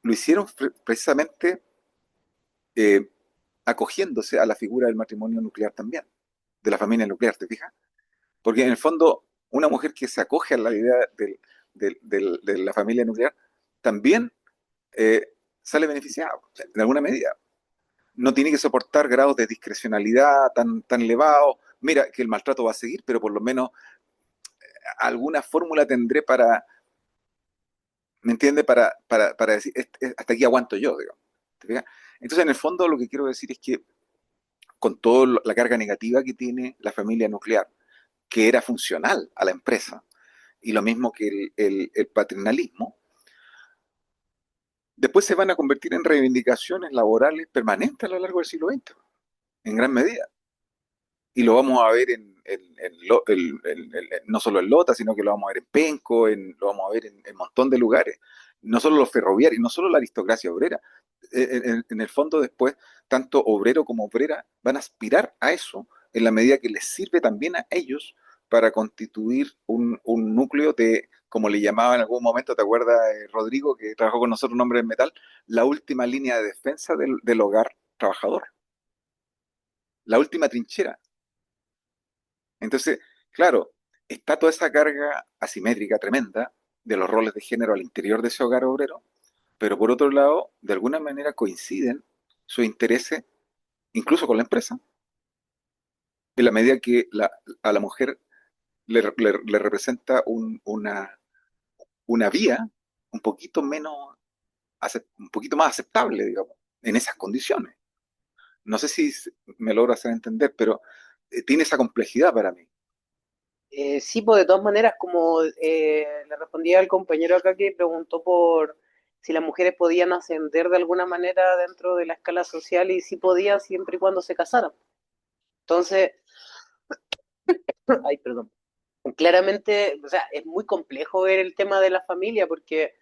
lo hicieron precisamente eh, acogiéndose a la figura del matrimonio nuclear también, de la familia nuclear, ¿te fijas? Porque en el fondo, una mujer que se acoge a la idea de la familia nuclear también sale beneficiada, o sea, en alguna medida. No tiene que soportar grados de discrecionalidad tan elevados. Mira, que el maltrato va a seguir, pero por lo menos alguna fórmula tendré para, ¿me entiende? Para decir, hasta aquí aguanto yo, digamos. ¿Te fijas? Entonces, en el fondo, lo que quiero decir es que con toda la carga negativa que tiene la familia nuclear, que era funcional a la empresa, y lo mismo que el paternalismo, después se van a convertir en reivindicaciones laborales permanentes a lo largo del siglo XX, en gran medida. Y lo vamos a ver no solo en Lota, sino que lo vamos a ver en Penco, lo vamos a ver en un montón de lugares. No solo los ferroviarios, no solo la aristocracia obrera. En el fondo después, tanto obrero como obrera van a aspirar a eso en la medida que les sirve también a ellos para constituir un núcleo de, como le llamaba en algún momento, ¿te acuerdas, Rodrigo, que trabajó con nosotros, un hombre en metal? La última línea de defensa del hogar trabajador, la última trinchera. Entonces, claro, está toda esa carga asimétrica tremenda de los roles de género al interior de ese hogar obrero, pero por otro lado, de alguna manera coinciden sus intereses, incluso con la empresa, en la medida que a la mujer le representa una vía un poquito menos, un poquito más aceptable, digamos, en esas condiciones. No sé si me logro hacer entender, pero tiene esa complejidad para mí. Sí, pues de todas maneras, como le respondía al compañero acá que preguntó por si las mujeres podían ascender de alguna manera dentro de la escala social y si podían siempre y cuando se casaran. Entonces, ay, perdón. Claramente, o sea, es muy complejo ver el tema de la familia porque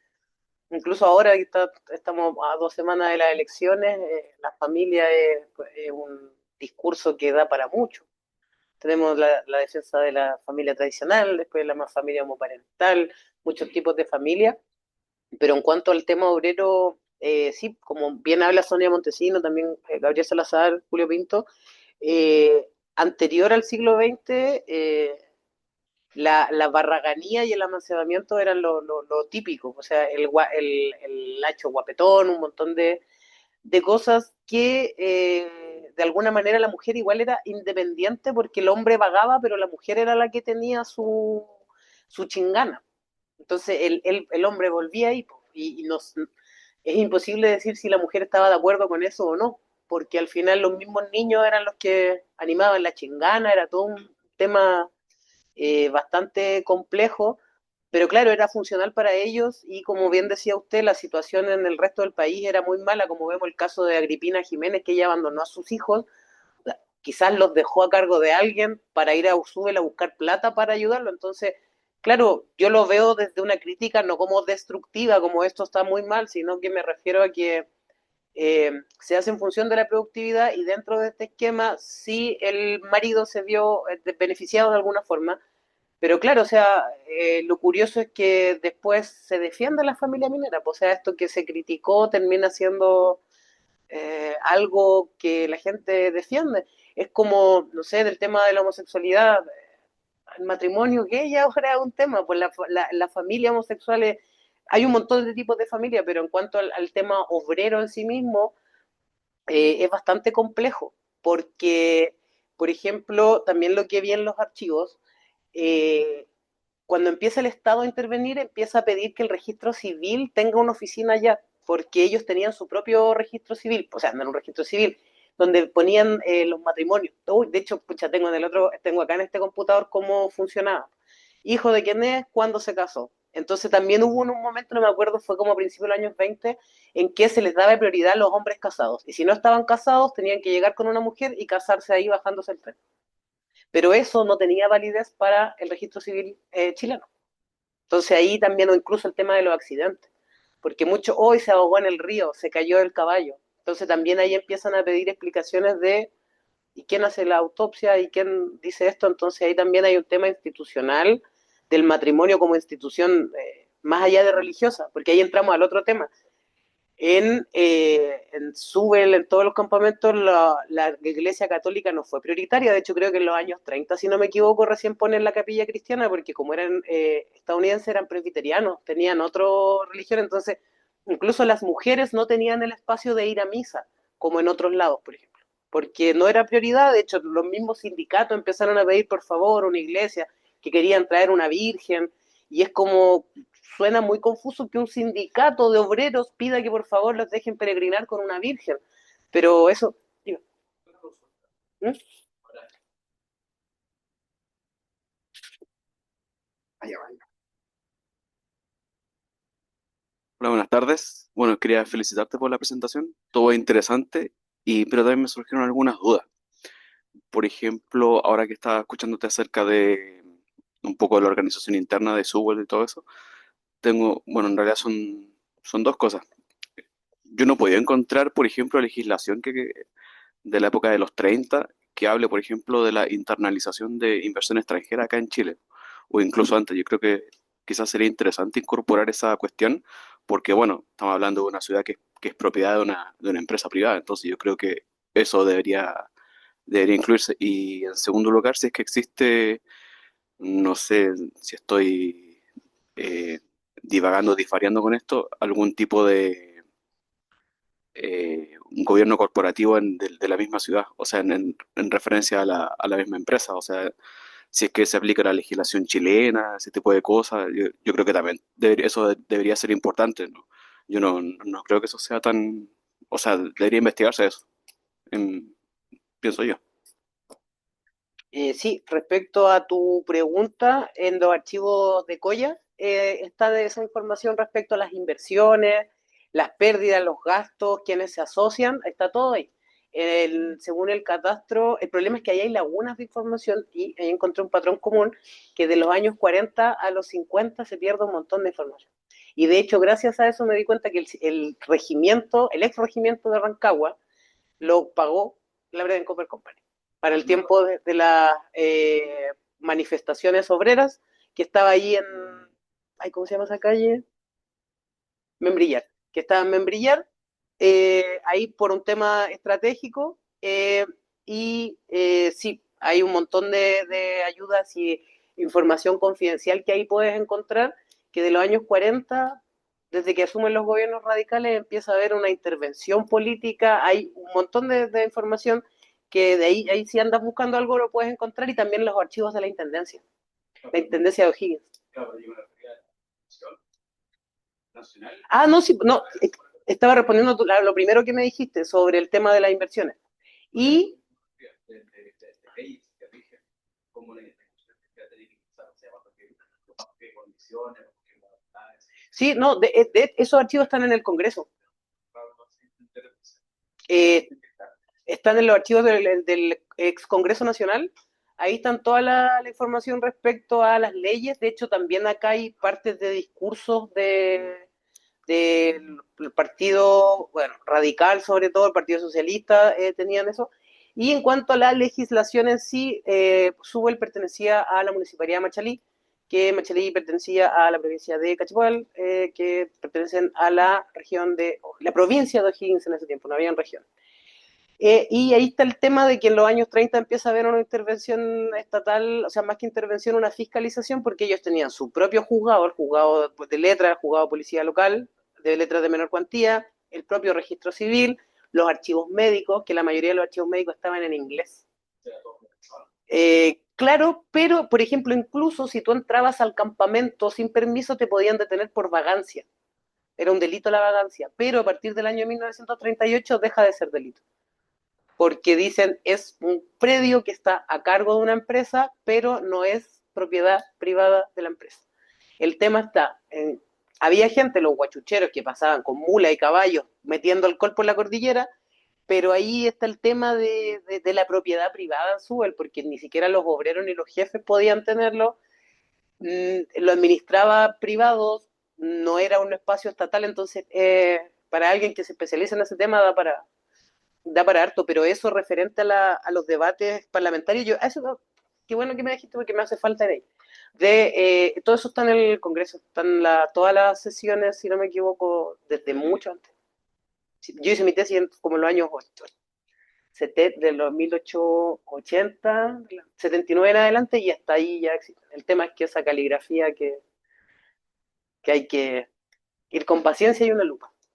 incluso ahora que estamos a 2 semanas de las elecciones, la familia es un discurso que da para mucho. Tenemos la defensa de la familia tradicional, después la más familia homoparental, muchos tipos de familia, pero en cuanto al tema obrero, sí, como bien habla Sonia Montesino, también Gabriel Salazar, Julio Pinto, anterior al siglo XX, la barraganía y el amancebamiento eran lo típico, o sea, el hacho guapetón, un montón de cosas que de alguna manera la mujer igual era independiente porque el hombre vagaba, pero la mujer era la que tenía su chingana. Entonces el hombre volvía ahí po, y es imposible decir si la mujer estaba de acuerdo con eso o no, porque al final los mismos niños eran los que animaban la chingana, era todo un tema bastante complejo, pero claro, era funcional para ellos y como bien decía usted, la situación en el resto del país era muy mala, como vemos el caso de Agripina Jiménez, que ella abandonó a sus hijos, quizás los dejó a cargo de alguien para ir a Ushuaia a buscar plata para ayudarlo, entonces, claro, yo lo veo desde una crítica no como destructiva, como esto está muy mal, sino que me refiero a que se hace en función de la productividad y dentro de este esquema sí el marido se vio beneficiado de alguna forma, pero claro, o sea, lo curioso es que después se defiende a la familia minera, pues, o sea, esto que se criticó termina siendo algo que la gente defiende. Es como, no sé, del tema de la homosexualidad, el matrimonio gay ahora es un tema, pues la familia homosexual hay un montón de tipos de familia, pero en cuanto al tema obrero en sí mismo, es bastante complejo, porque, por ejemplo, también lo que vi en los archivos, eh, cuando empieza el Estado a intervenir, empieza a pedir que el registro civil tenga una oficina allá, porque ellos tenían su propio registro civil, o sea, no era un registro civil, donde ponían los matrimonios. Uy, de hecho, pucha, tengo acá en este computador cómo funcionaba. Hijo de quién es, cuándo se casó. Entonces también hubo en un momento, no me acuerdo, fue como a principios de los años 20, en que se les daba prioridad a los hombres casados. Y si no estaban casados, tenían que llegar con una mujer y casarse ahí bajándose el tren. Pero eso no tenía validez para el registro civil chileno. Entonces ahí también, o incluso el tema de los accidentes, porque mucho hoy se ahogó en el río, se cayó del caballo. Entonces también ahí empiezan a pedir explicaciones de ¿y quién hace la autopsia? ¿Y quién dice esto? Entonces ahí también hay un tema institucional del matrimonio como institución más allá de religiosa, porque ahí entramos al otro tema. En Subel, en todos los campamentos, la iglesia católica no fue prioritaria. De hecho, creo que en los años 30, si no me equivoco, recién ponen la capilla cristiana, porque como eran estadounidenses, eran presbiterianos, tenían otra religión. Entonces, incluso las mujeres no tenían el espacio de ir a misa, como en otros lados, por ejemplo, porque no era prioridad. De hecho, los mismos sindicatos empezaron a pedir, por favor, una iglesia, que querían traer una virgen, y es como suena muy confuso que un sindicato de obreros pida que por favor los dejen peregrinar con una virgen. Pero eso, digo, ¿Mm? Vaya, vaya. Hola, buenas tardes. Bueno, quería felicitarte por la presentación. Todo es interesante, pero también me surgieron algunas dudas. Por ejemplo, ahora que estaba escuchándote acerca de un poco de la organización interna de Subwell y todo eso, bueno, en realidad son dos cosas. Yo no podía encontrar, por ejemplo, legislación de la época de los 30 que hable, por ejemplo, de la internalización de inversión extranjera acá en Chile, o incluso antes. Yo creo que quizás sería interesante incorporar esa cuestión, porque, bueno, estamos hablando de una ciudad que es propiedad de una empresa privada, entonces yo creo que eso debería incluirse. Y en segundo lugar, si es que existe, no sé si estoy eh, divagando, disvariando con esto, algún tipo de un gobierno corporativo de la misma ciudad, o sea, en referencia a la misma empresa, o sea, si es que se aplica la legislación chilena, ese tipo de cosas, yo creo que también eso debería ser importante, ¿no? Yo no creo que eso sea tan O sea, debería investigarse eso, en- pienso yo. Sí, respecto a tu pregunta, en los archivos de Coya está de esa información respecto a las inversiones, las pérdidas, los gastos, quienes se asocian, está todo ahí. Según el catastro, el problema es que ahí hay lagunas de información y ahí encontré un patrón común que de los años 40 a los 50 se pierde un montón de información. Y de hecho, gracias a eso me di cuenta que el regimiento, el ex regimiento de Rancagua, lo pagó la Breven Copper Company para el tiempo de las manifestaciones obreras que estaba ahí en, ay, ¿cómo se llama esa calle? Membrillar, que estaba en Membrillar, ahí por un tema estratégico, sí, hay un montón de ayudas y información confidencial que ahí puedes encontrar, que de los años 40, desde que asumen los gobiernos radicales, empieza a haber una intervención política, hay un montón de información que de ahí si andas buscando algo lo puedes encontrar, y también los archivos de la Intendencia de O'Higgins. Ah, no, sí, no, estaba respondiendo lo primero que me dijiste sobre el tema de las inversiones. Y sí, no, esos archivos están en el Congreso. Están en los archivos del ex Congreso Nacional. Ahí están toda la información respecto a las leyes. De hecho, también acá hay partes de discursos del partido, bueno, radical sobre todo, el Partido Socialista tenían eso. Y en cuanto a la legislación en sí, Subel pertenecía a la Municipalidad de Machalí, que Machalí pertenecía a la provincia de Cachipual, que pertenecen a la región de, la provincia de O'Higgins en ese tiempo, no había región. Y ahí está el tema de que en los años 30 empieza a haber una intervención estatal, o sea, más que intervención, una fiscalización, porque ellos tenían su propio juzgado, el juzgado de letras, el juzgado de policía local, de letras de menor cuantía, el propio registro civil, los archivos médicos, que la mayoría de los archivos médicos estaban en inglés. Claro, pero, por ejemplo, incluso si tú entrabas al campamento sin permiso, te podían detener por vagancia. Era un delito la vagancia, pero a partir del año 1938 deja de ser delito, porque dicen es un predio que está a cargo de una empresa, pero no es propiedad privada de la empresa. El tema está en, había gente, los guachucheros, que pasaban con mula y caballos metiendo alcohol por la cordillera, pero ahí está el tema de la propiedad privada en Subel, porque ni siquiera los obreros ni los jefes podían tenerlo, lo administraba privados, no era un espacio estatal, entonces para alguien que se especializa en ese tema da para harto, pero eso referente a los debates parlamentarios, eso, qué bueno que me dijiste porque me hace falta de ahí. Todo eso está en el Congreso, están todas las sesiones, si no me equivoco, desde mucho antes. Yo hice mi tesis como en los años 8, de los 1880, 79 en adelante, y hasta ahí ya existe. El tema es que esa caligrafía que hay que ir con paciencia y una lupa.